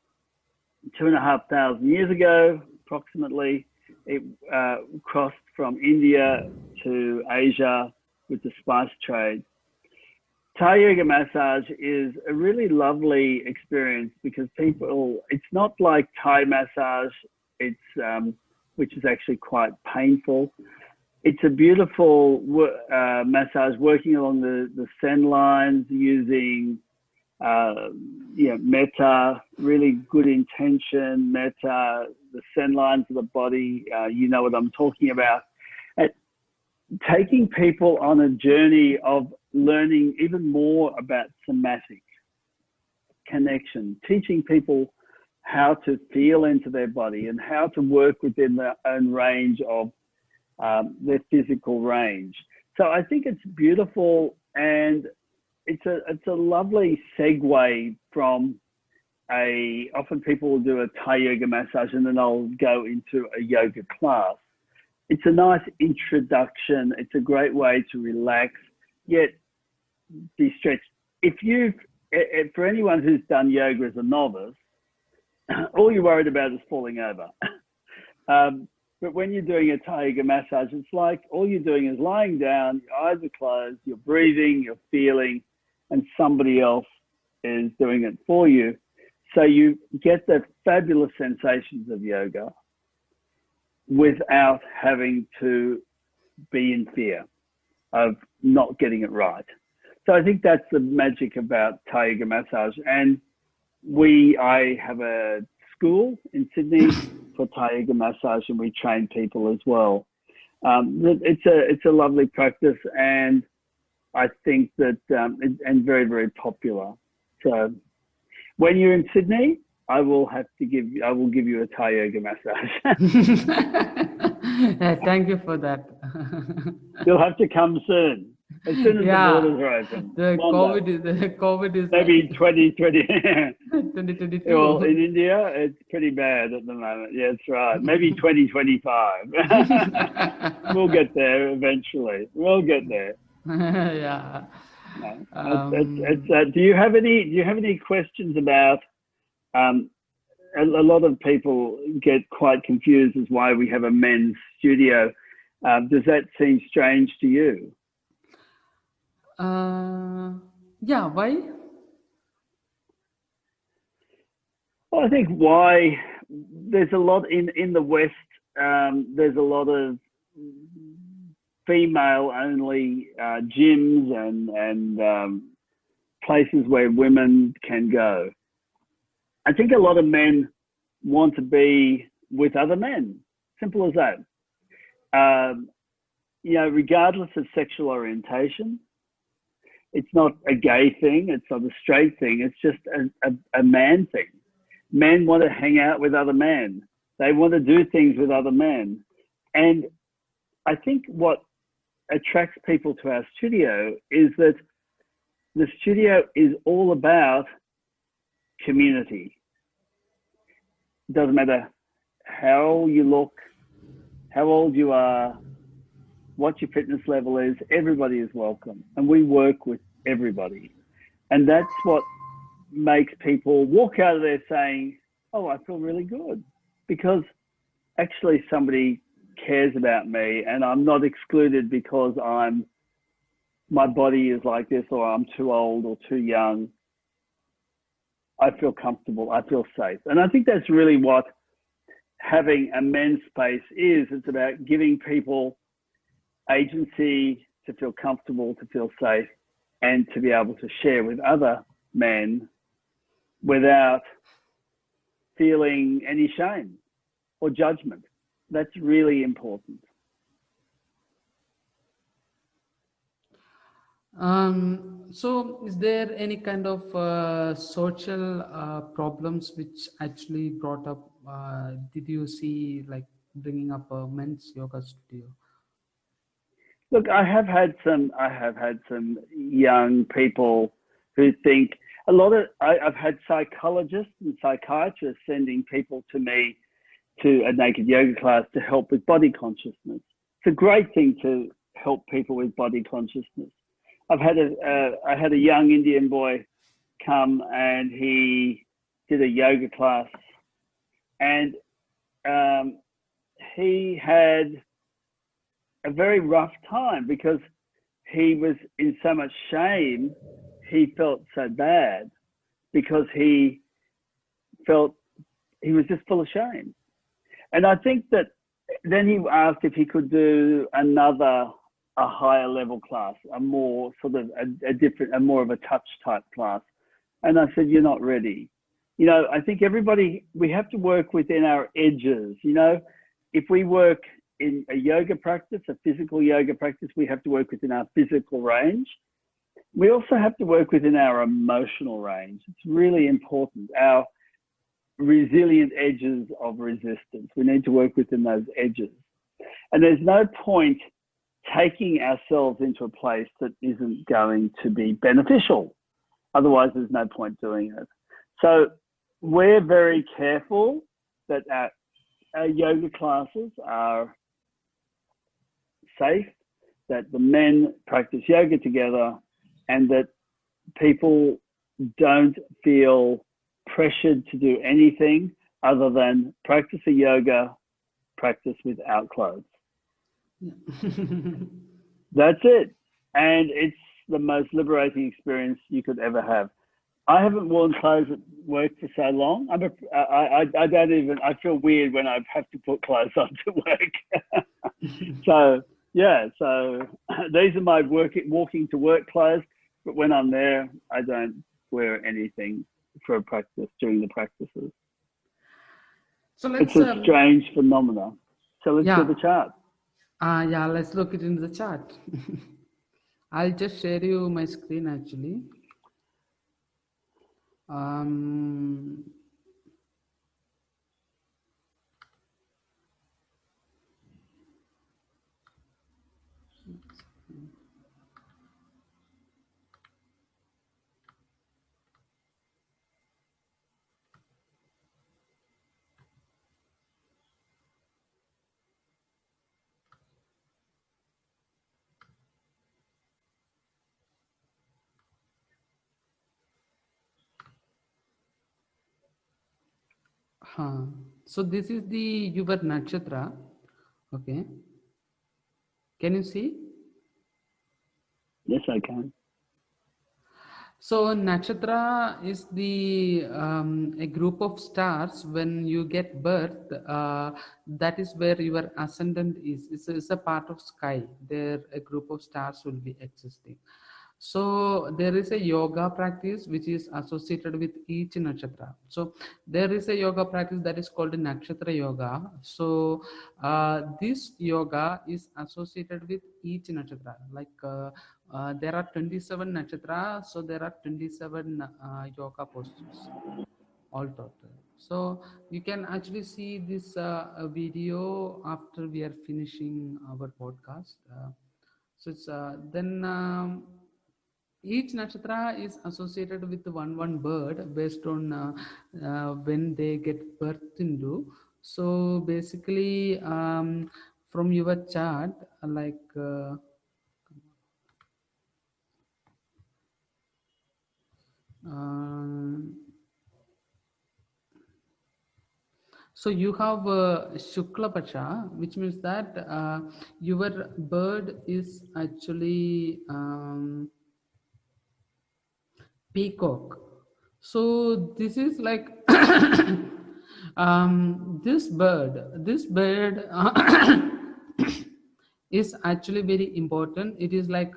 2,500 years ago, approximately, it crossed from India to Asia with the spice trade. Thai yoga massage is a really lovely experience because it's not like Thai massage, which is actually quite painful. It's a beautiful massage working along the sen lines using metta, really good intention, metta, the sen lines of the body. You know what I'm talking about. And taking people on a journey of learning even more about somatic connection, teaching people how to feel into their body and how to work within their own range of their physical range. So I think it's beautiful, and it's a lovely segue from often people will do a Thai yoga massage and then they'll go into a yoga class. It's a nice introduction. It's a great way to relax, yet be stretched. For anyone who's done yoga as a novice, all you're worried about is falling over. But when you're doing a Thai yoga massage, it's like all you're doing is lying down, your eyes are closed, you're breathing, you're feeling, and somebody else is doing it for you. So you get the fabulous sensations of yoga without having to be in fear of not getting it right. So I think that's the magic about Thai yoga massage. And I have a school in Sydney for Thai yoga massage, and we train people as well. It's a lovely practice, and I think that and very, very popular. So when you're in Sydney, I will give you a Thai yoga massage. Thank you for that. You'll have to come soon. As soon as the borders are open. The COVID is maybe 2020. 2022. Well, in India, it's pretty bad at the moment. Yeah, that's right. Maybe 2025. We'll get there eventually. We'll get there. Yeah. Do you have any questions about? A lot of people get quite confused as why we have a men's studio. Does that seem strange to you? Yeah, why? Well, I think why there's a lot in the West. There's a lot of female-only gyms and places where women can go. I think a lot of men want to be with other men. Simple as that. Regardless of sexual orientation, it's not a gay thing. It's not a straight thing. It's just a man thing. Men want to hang out with other men. They want to do things with other men. And I think what attracts people to our studio is that the studio is all about community. It doesn't matter how you look, how old you are, what your fitness level is, everybody is welcome. And we work with everybody. And that's what makes people walk out of there saying, oh, I feel really good, because actually somebody cares about me and I'm not excluded because my body is like this, or I'm too old or too young. I feel comfortable. I feel safe. And I think that's really what having a men's space is. It's about giving people agency to feel comfortable, to feel safe, and to be able to share with other men without feeling any shame or judgment. That's really important. So is there any kind of social problems which actually brought up, did you see, like bringing up a men's yoga studio? Look, I have had some young people who think I've had psychologists and psychiatrists sending people to me to a naked yoga class to help with body consciousness. It's a great thing to help people with body consciousness. I had a young Indian boy come, and he did a yoga class, and he had a very rough time because he was in so much shame. He felt so bad because he felt he was just full of shame. And I think that then he asked if he could do a higher level class, a more sort of a more of a touch type class. And I said, you're not ready. I think we have to work within our edges. If we work in a yoga practice, a physical yoga practice, we have to work within our physical range. We also have to work within our emotional range. It's really important. Our resilient edges of resistance. We need to work within those edges. And there's no point taking ourselves into a place that isn't going to be beneficial. Otherwise, there's no point doing it. So we're very careful that our yoga classes are safe, that the men practice yoga together, and that people don't feel pressured to do anything other than practice a yoga, practice without clothes. Yeah. That's it. And it's the most liberating experience you could ever have. I haven't worn clothes at work for so long. I don't even, I feel weird when I have to put clothes on to work. So, yeah, so these are my walking to work clothes. But when I'm there, I don't wear anything for a practice during the practices. So It's let's a strange phenomena. So let's do yeah, the chart. yeah, let's look it in the chart. I'll just share you my screen actually. Um, huh. So this is the your nakshatra. Okay, can you see? Yes, I can. So nakshatra is the a group of stars when you get birth. That is where your ascendant is. It's a part of sky. There a group of stars will be existing. So there is a yoga practice which is associated with each nakshatra. So there is a yoga practice that is called nakshatra yoga. So this yoga is associated with each nakshatra. Like there are 27 nakshatra, so there are 27 yoga postures all total. So you can actually see this video after we are finishing our podcast. So it's then each nakshatra is associated with one bird based on when they get birth into. So basically, from your chart, like. Um, so you have Shukla Pacha, which means that your bird is actually peacock. So this is like this bird is actually very important. It is like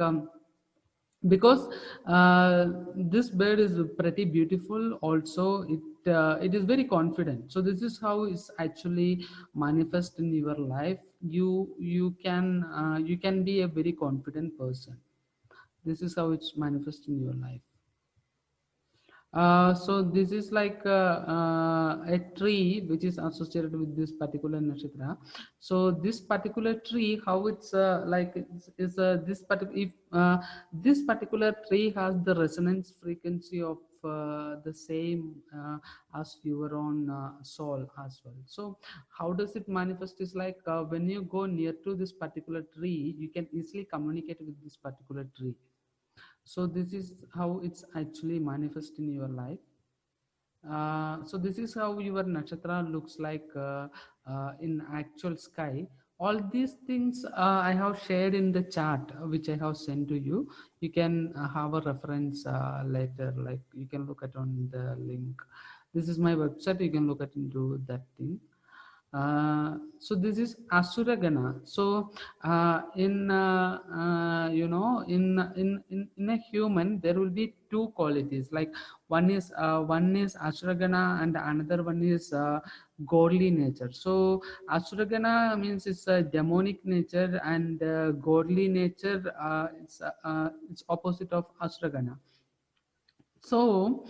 because this bird is pretty beautiful also it is very confident, so this is how it's actually manifest in your life. You can be a very confident person. This is how it's manifest in your life. So this is like a tree which is associated with this particular nakshatra. So this particular tree, how it's like is this particular if this particular tree has the resonance frequency of the same as your own soul as well. So how does it manifest? Is like when you go near to this particular tree, you can easily communicate with this particular tree. So this is how it's actually manifest in your life. So this is how your nakshatra looks like in actual sky. All these things I have shared in the chart which I have sent to you. You can have a reference later, like you can look at on the link. This is my website, you can look at into that thing. So this is asuragana. So in in a human there will be two qualities. Like one is asuragana and another one is godly nature. So asuragana means it's a demonic nature, and godly nature it's opposite of asuragana. So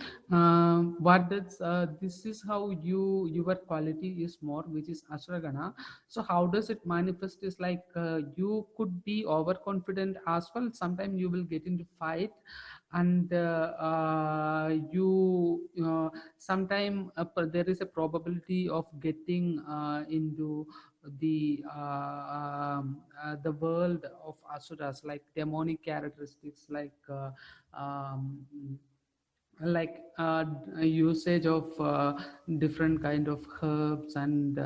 what does this is how your quality is more, which is ashragana. So how does it manifest is like you could be overconfident as well. Sometimes you will get into fight, and sometime there is a probability of getting into the world of asuras, like demonic characteristics, um, usage of different kind of herbs and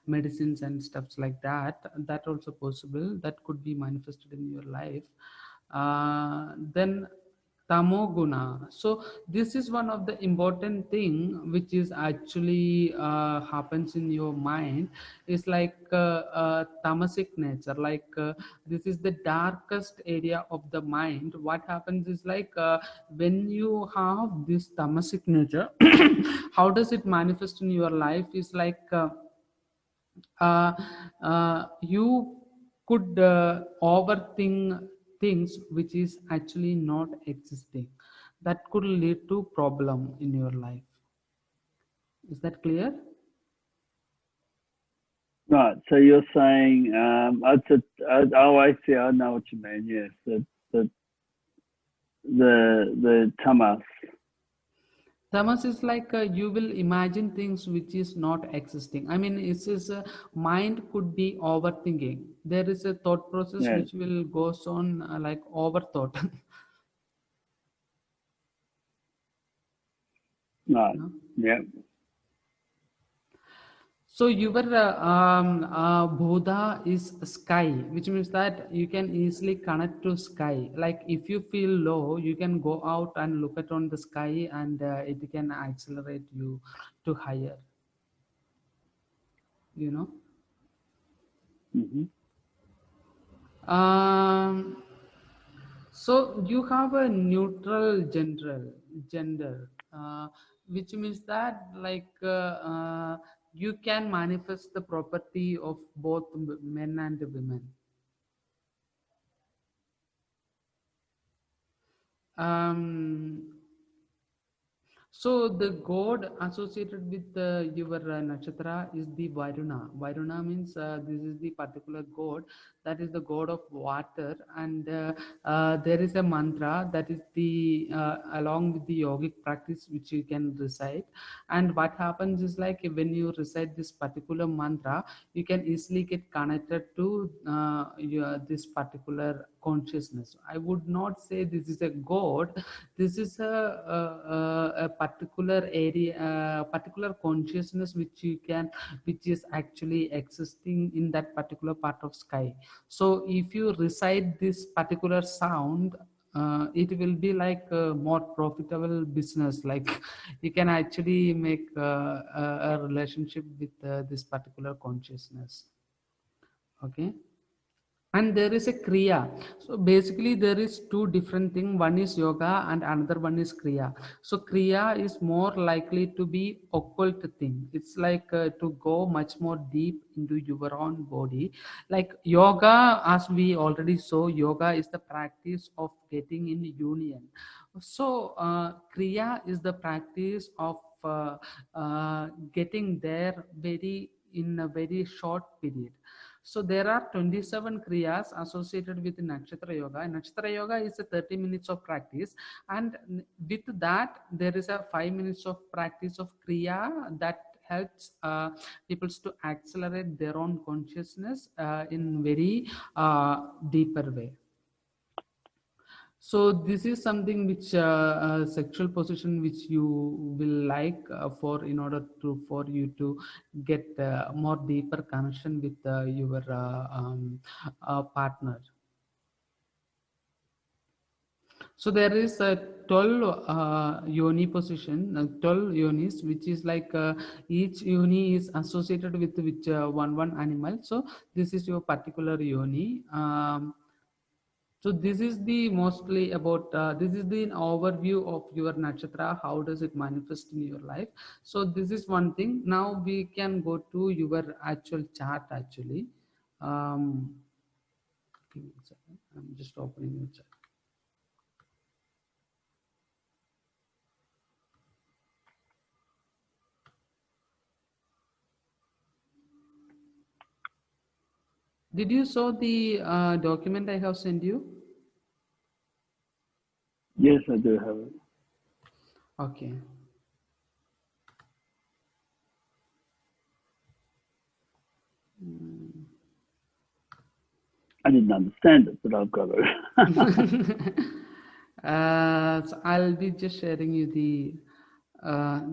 medicines and stuffs like that. That also possible, that could be manifested in your life. Then tamoguna. So this is one of the important thing which is actually happens in your mind, is like tamasic nature, this is the darkest area of the mind. What happens is like when you have this tamasic nature, how does it manifest in your life is like you could overthink things which is actually not existing, that could lead to problem in your life. Is that clear? Right. So you're saying, oh, I see. I know what you mean. Yes, the the tamas. Tamas is like you will imagine things which is not existing. I mean, it's is mind could be overthinking. There is a thought process Yes. which will goes on like overthought. Right. You know? Yeah. So your Bodha is sky, which means that you can easily connect to sky. Like if you feel low, you can go out and look at on the sky, and it can accelerate you to higher. You know. Mm-hmm. Um, so you have a neutral gender, which means that you can manifest the property of both men and women. Um, so the god associated with your nakshatra is the Varuna. Varuna means this is the particular god, that is the god of water, and there is a mantra that is the along with the yogic practice which you can recite. And what happens is like when you recite this particular mantra, you can easily get connected to this particular consciousness. I would not say this is a god, this is a particular area, particular consciousness which you can, which is actually existing in that particular part of sky. So if you recite this particular sound, it will be like a more profitable business, like you can actually make a relationship with this particular consciousness. Okay. And there is a kriya. So basically there is two different things, one is yoga and another one is kriya. So kriya is more likely to be occult thing, it's like to go much more deep into your own body. Like yoga, as we already saw, yoga is the practice of getting in union. So kriya is the practice of getting there very in a very short period. So there are 27 kriyas associated with Nakshatra Yoga. Nakshatra Yoga is a 30 minutes of practice, and with that there is a 5 minutes of practice of kriya that helps people to accelerate their own consciousness in very deeper way. So this is something which sexual position which you will like for in order to for you to get more deeper connection with your partner. So there is a 12 yoni position, 12 yonis, which is like each yoni is associated with which one animal. So this is your particular yoni. So this is the mostly about this is the overview of your nakshatra. How does it manifest in your life? So this is one thing. Now we can go to your actual chart. Actually, um, give me a second. I'm just opening the chart. Did you saw the document I have sent you? Yes, I do have it. Okay. I didn't understand it, but I've got it. So I'll be just sharing you the.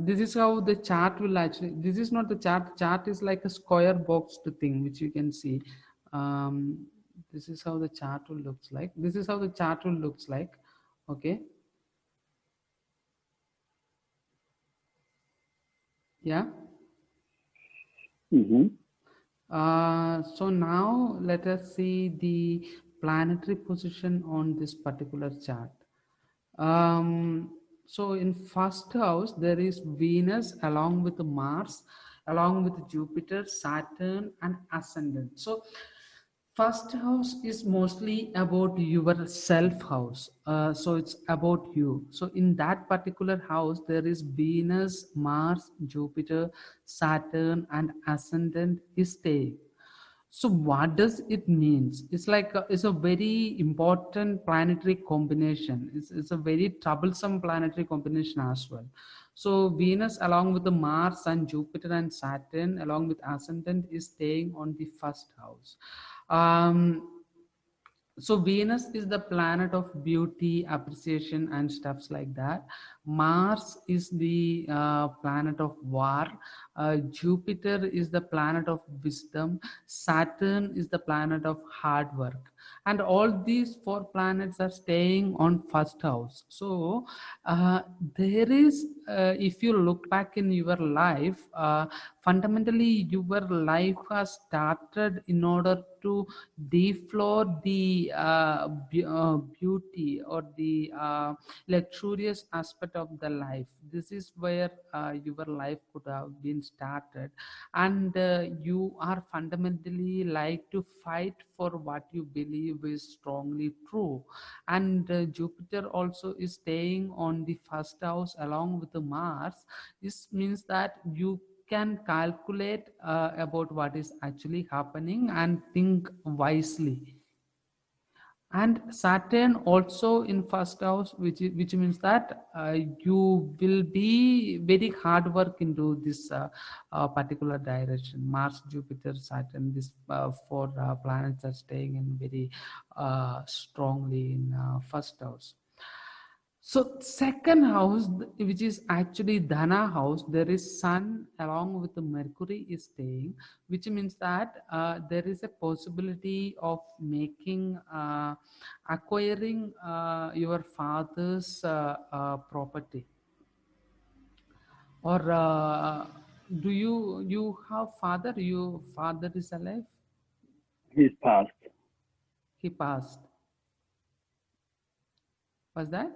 This is how the chart will actually. This is not the chart. Chart is like a square boxed thing which you can see. Um, this is how the chart will looks like. This is how the chart will looks like. Okay. Yeah. hmm So now let us see the planetary position on this particular chart. So in first house there is Venus along with Mars, along with Jupiter, Saturn, and ascendant. So first house is mostly about your self house. So it's about you. So in that particular house there is Venus, Mars, Jupiter, Saturn, and ascendant is staying. So what does it means? It's like it's a very important planetary combination. It's a very troublesome planetary combination as well. So Venus along with the Mars and Jupiter and Saturn along with ascendant is staying on the first house. um, so Venus is the planet of beauty, appreciation, and stuffs like that. Mars is the planet of war. Jupiter is the planet of wisdom. Saturn is the planet of hard work. And all these four planets are staying on first house. So uh, there is if you look back in your life, fundamentally your life has started in order to defloor the beauty or the luxurious aspect of the life. This is where your life could have been started, and you are fundamentally like to fight for what you believe is strongly true. And Jupiter also is staying on the first house along with the Mars. This means that you can calculate about what is actually happening and think wisely. And Saturn also in first house, which means that you will be very hard work into this particular direction. Mars, Jupiter, Saturn, these four planets are staying in very strongly in first house. So second house, which is actually Dhana house, there is Sun along with the Mercury is staying, which means that there is a possibility of making, acquiring your father's property. Or do you have father? Your father is alive? He's passed. He passed. Was that?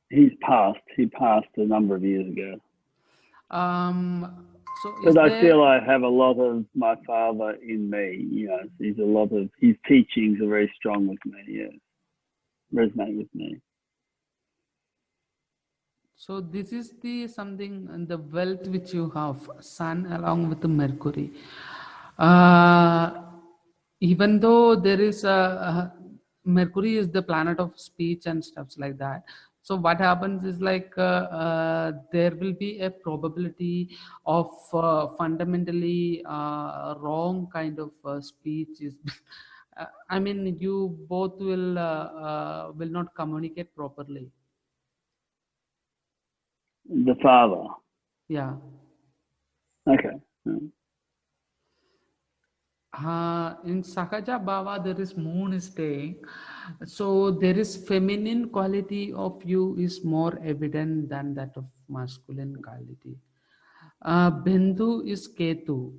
He's passed. He passed a number of years ago. So is But I there? feel I have a lot of my father in me. You know, he's a lot of his teachings are very strong with me. Yeah, resonate with me. So this is the something and the wealth which you have, Sun along with the Mercury. Uh, Even though there is Mercury is the planet of speech and stuffs like that. So what happens is like there will be a probability of fundamentally wrong kind of speech is. I mean, you both will not communicate properly. The father. Yeah. Okay. In Sakaja Bhava, there is moon is staying. So there is feminine quality of you is more evident than that of masculine quality. Bindu is Ketu.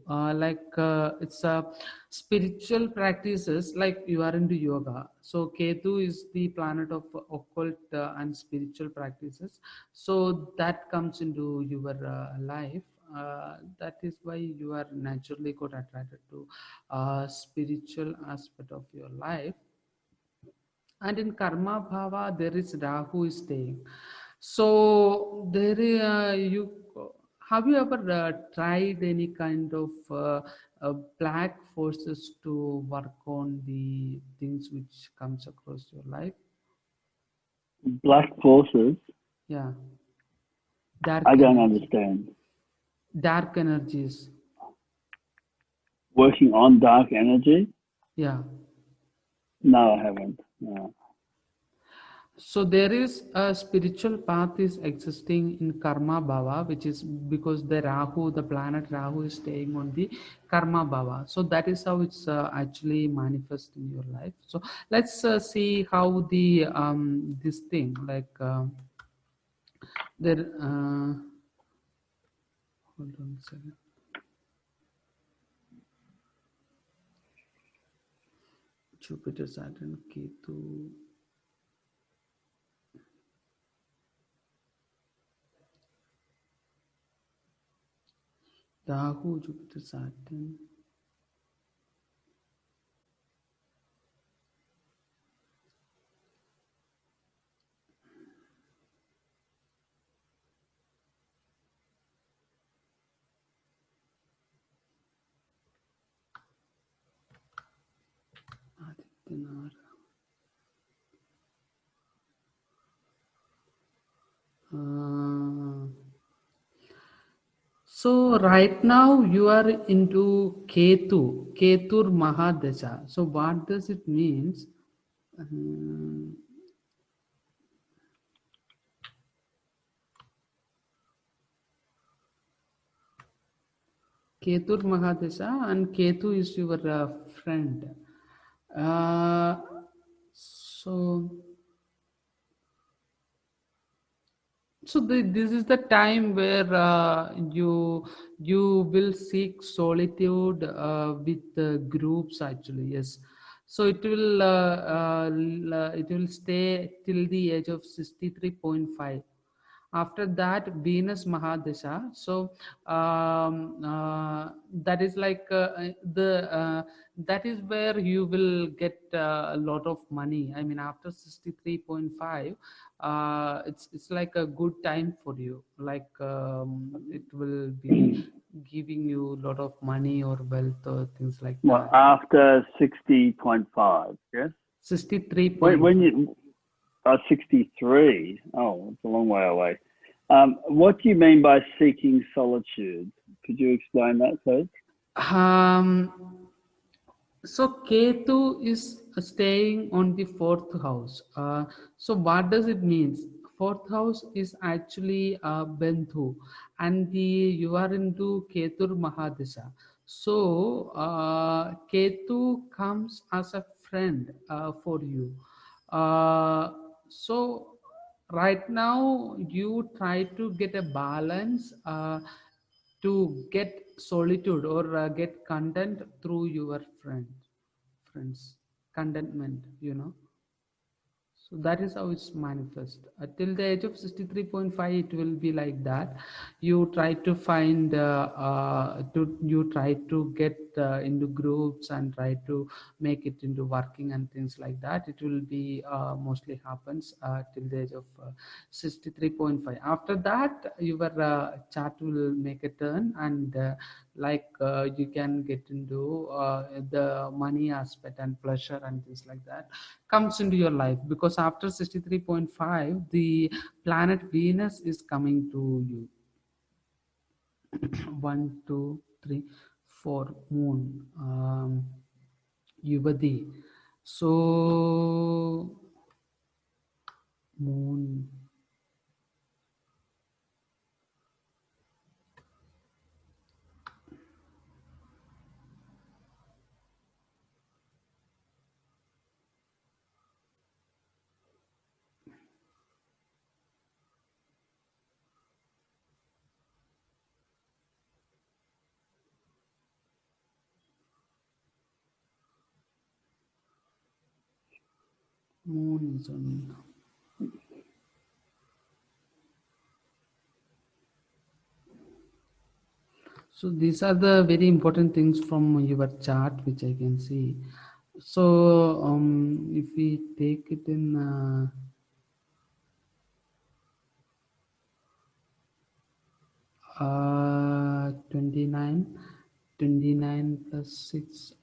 It's a spiritual practices like you are into yoga. So Ketu is the planet of occult and spiritual practices. So that comes into your life. That is why you are naturally got attracted to spiritual aspect of your life. And in karma bhava there is Rahu is staying. So there you have you ever tried any kind of black forces to work on the things which comes across your life. Black forces. Yeah, I dark don't energy, understand. dark energies. Working on dark energy? Yeah. No, I haven't. No. So there is a spiritual path is existing in karma bhava, which is because the Rahu, the planet Rahu, is staying on the karma bhava. So that is how it's actually manifest in your life. So let's see how the this thing like there. Hold on a second. Jupiter, Saturn, Ketu. Rahu, Jupiter, Saturn. Adityanara. Uh, So right now you are into Ketur Mahadasha. So what does it means? Um, Ketur Mahadasha and Ketu is your friend. Uh, so this is the time where you will seek solitude with groups actually. Yes, so it will stay till the age of 63.5. After that Venus Mahadasha. So that is like the that is where you will get a lot of money. I mean after 63.5, it's like a good time for you, like it will be giving you a lot of money or wealth or things like Well, that. after 60.5, yes? When 63.5. you 63. Oh, it's a long way away. What do you mean by seeking solitude? Could you explain that, please? um So Ketu is staying on the fourth house. So what does it mean? Fourth house is actually Benthu, and the you are into Ketur Mahadasha. So Ketu comes as a friend for you. So right now you try to get a balance to get solitude or get content through your friends contentment, so that is how it's manifest. Till the age of 63.5, it will be like that. You try to find, you try to get into groups and try to make it into working and things like that. It will be mostly happens till the age of 63.5. After that, your chart will make a turn and you can get into the money aspect and pleasure and things like that comes into your life, because after 63.5 the planet Venus is coming to you. One, two, three, four, moon, Yuvadi. So moon, moon is on. So these are the very important things from your chart which I can see. So if we take it in 29, 29 plus 6,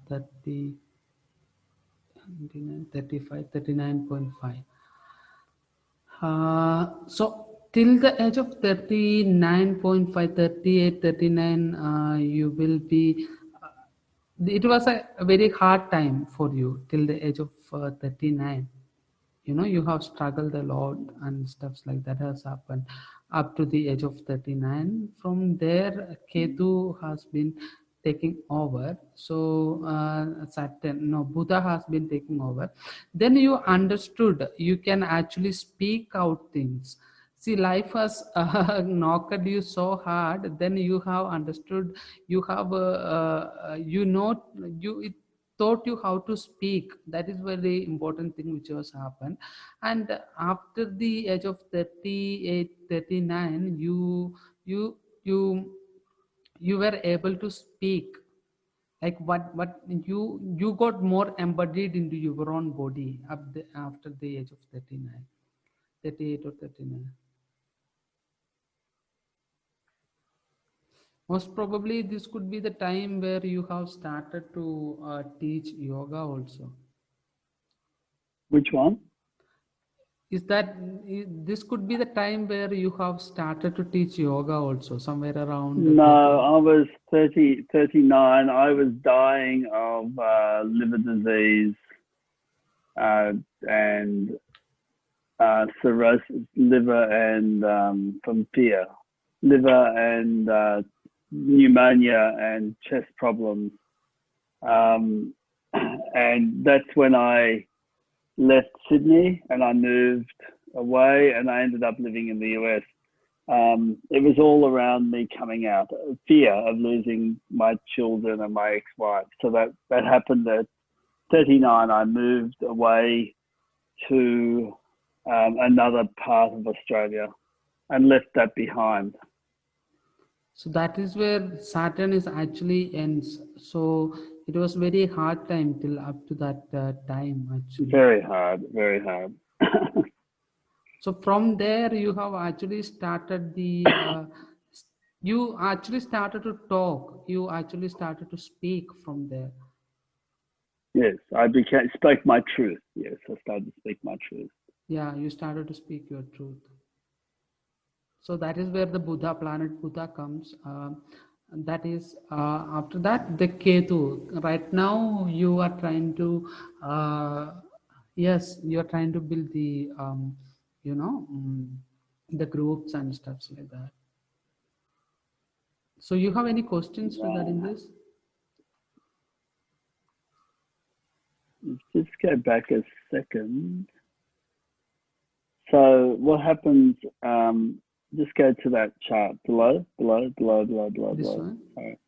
30, 29, 35, 39.5. So till the age of 39.5, 38, 39, you will be, it was a very hard time for you till the age of 39. You have struggled a lot and stuffs like that has happened up to the age of 39. From there, Ketu has been taking over. So Saturn, no, Buddha has been taking over. Then you understood you can actually speak out things. See, life has knocked you so hard. Then you have understood. You have, it taught you how to speak. That is very important thing which has happened. And after the age of 38, 39, you you you were able to speak, like what you got more embodied into your own body after the age of 39, 38 or 39. Most probably this could be the time where you have started to teach yoga also. Which one? Is that this could be the time where you have started to teach yoga also, somewhere around No, I was 39. I was dying of liver disease and cirrhosis, liver and from fear, liver and pneumonia and chest problems. And that's when I left Sydney and I moved away and I ended up living in the US. It was all around me coming out, fear of losing my children and my ex-wife. So that happened at 39. I moved away to another part of Australia and left that behind. So that is where Saturn is actually ends. So it was very hard time till up to that time actually. Very hard, very hard. So from there you have actually started the you actually started to talk, you actually started to speak from there. Yes, spoke my truth. Yes, I started to speak my truth. Yeah, you started to speak your truth. So that is where the Buddha, planet Buddha comes. That is after that the Ketu. Right now you are trying to, yes, you are trying to build the, the groups and stuff like that. So you have any questions regarding this? Just go back a second. So what happens? Just go to that chart below. This One? Sorry.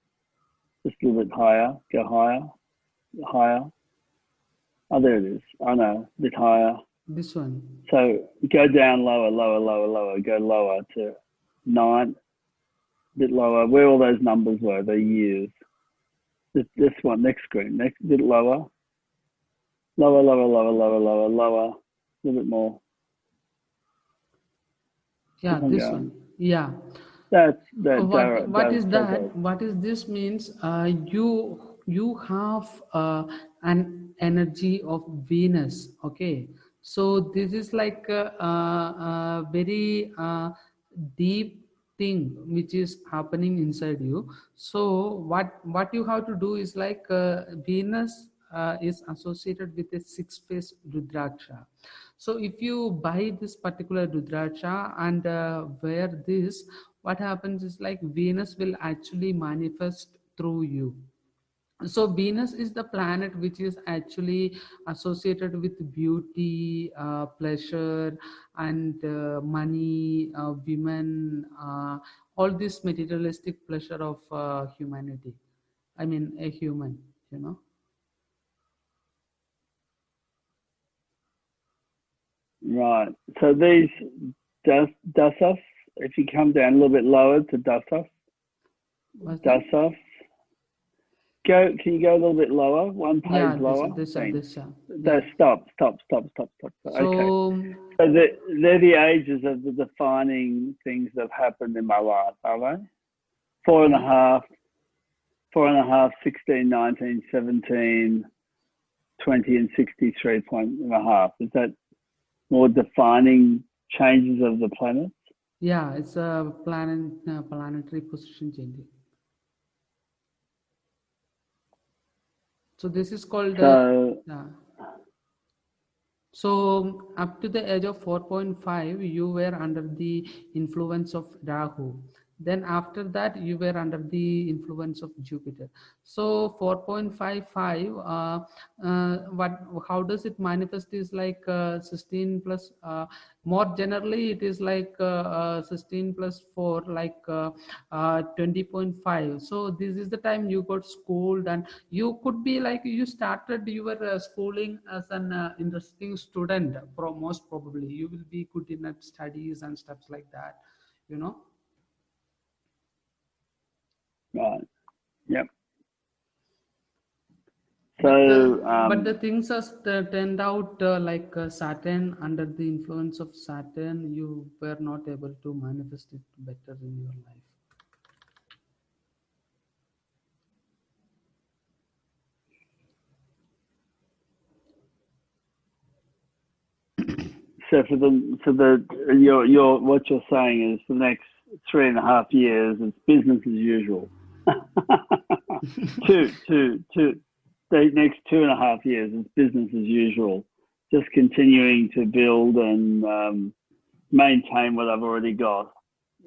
Just a little bit higher. Go higher. Oh, there it is. I know, a bit higher. This one. So go down lower. Go lower to 9. A bit lower. Where all those numbers were, the years. This one, next screen. Next, bit lower. Lower. A little bit more. Yeah, this one. Yeah. What is that? What is this means? You have an energy of Venus. Okay, so this is like a very deep thing which is happening inside you. So what you have to do is like Venus is associated with a 6-phase Rudraksha. So if you buy this particular Rudraksha and wear this, what happens is like Venus will actually manifest through you. So Venus is the planet which is actually associated with beauty, pleasure, and money, women, all this materialistic pleasure of humanity. I mean, a human. Right. So these dasas, if you come down a little bit lower to dasas, can you go a little bit lower? One page lower. Stop. Okay. So they're the ages of the defining things that have happened in my life, are they? 4.5, 4.5, 16, 19, 17, 20, and 63.5. Is that more defining changes of the planets? Yeah, it's a planetary position changing. So this is called So, so up to the age of 4.5, you were under the influence of Rahu. Then after that, you were under the influence of Jupiter. So 4.55, what? How does it manifest? Is like 16 plus. More generally, it is like 16 plus 4, like 20.5. So this is the time you got schooled, and you could be like you started your schooling as an interesting student. Most probably, you will be good in studies and stuff like that. You know. right. Yep. But the things are turned out like Saturn, under the influence of Saturn, you were not able to manifest it better in your life. So your what you're saying is for the next 3.5 years, it's business as usual. The next 2.5 years is business as usual. Just continuing to build and maintain what I've already got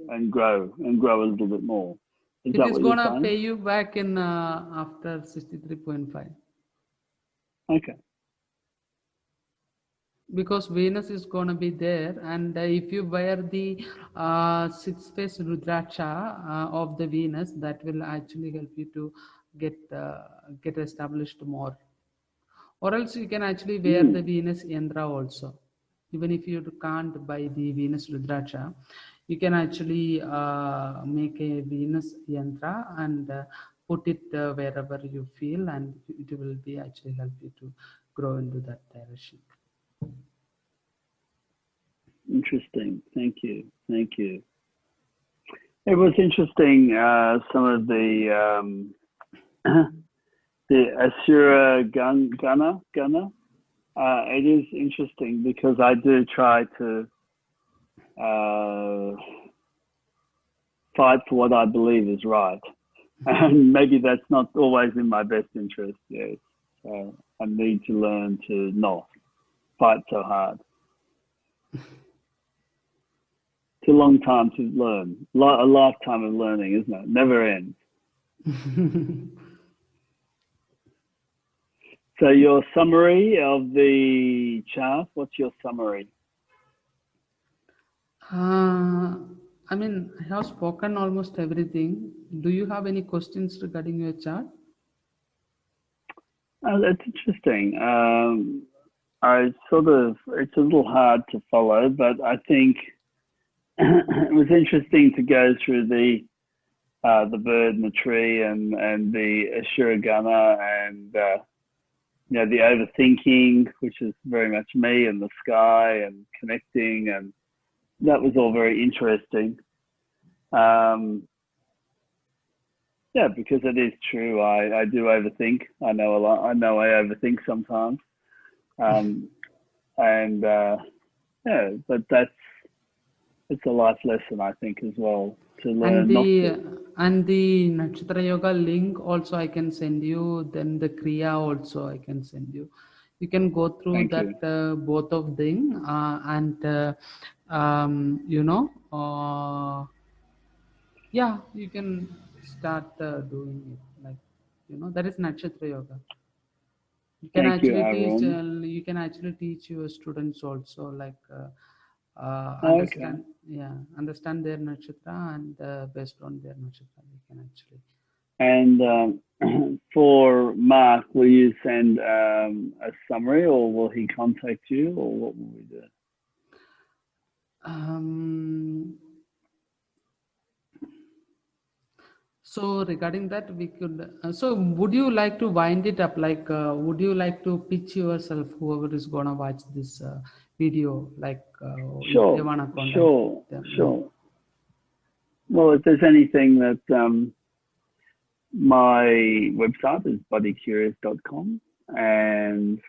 and grow a little bit more. Is It that is what you're gonna saying? pay you back in after 63.5. Okay. Because Venus is gonna be there, and if you wear the six-face Rudraksha of the Venus, that will actually help you to get established more. Or else you can actually wear the Venus Yandra also. Even if you can't buy the Venus Rudraksha, you can actually make a Venus Yandra and put it wherever you feel, and it will be actually help you to grow into that direction. Interesting. Thank you. Thank you. It was interesting. Some of the Asura Gunner. It is interesting because I do try to fight for what I believe is right, and maybe that's not always in my best interest. Yes, so I need to learn to not fight so hard. It's a long time to learn, a lifetime of learning, isn't it? Never ends. So your summary of the chart, what's your summary? I mean, I have spoken almost everything. Do you have any questions regarding your chart? That's interesting. It's a little hard to follow, but I think it was interesting to go through the bird and the tree and the Ashuragana and the overthinking, which is very much me, and the sky and connecting, and that was all very interesting. Because it is true. I do overthink. I know a lot. I know I overthink sometimes. But it's a life lesson, I think, as well, to learn not to. And the Nakshatra Yoga link also I can send you. Then the Kriya also I can send you. You can go through Thank you. that both of them and you can start doing it. Like that is Nakshatra Yoga. You can Thank you, actually teach. Aaron. You can actually teach your students also, like Okay. understand their nakshatra, and based on their nakshatra, we can actually. And for Mark, will you send a summary, or will he contact you, or what will we do? So regarding that, we could. So would you like to wind it up? Like, would you like to pitch yourself? Whoever is gonna watch this video, like, if they Sure, wanna contact sure, them. sure. Well, if there's anything that My website is bodycurious.com, and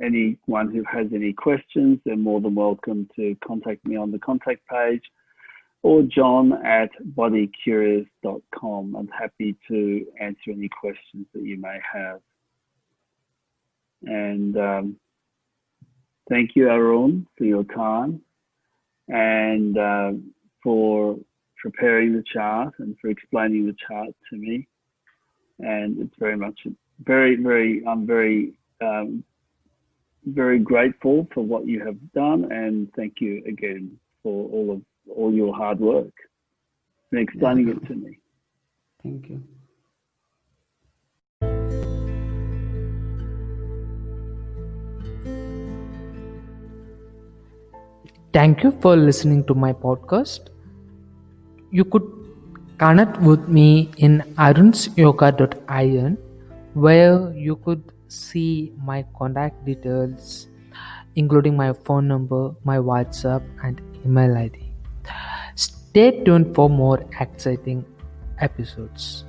anyone who has any questions, they're more than welcome to contact me on the contact page, or Jonn at bodycurious.com. I'm happy to answer any questions that you may have. And thank you, Arun, for your time and for preparing the chart and for explaining the chart to me. And it's very much, I'm very grateful for what you have done, and thank you again for all your hard work and explaining it to me. Thank you. Thank you for listening to my podcast. You could connect with me in arunsyoga.in, where you could see my contact details, including my phone number, my WhatsApp, and email ID. Stay tuned for more exciting episodes.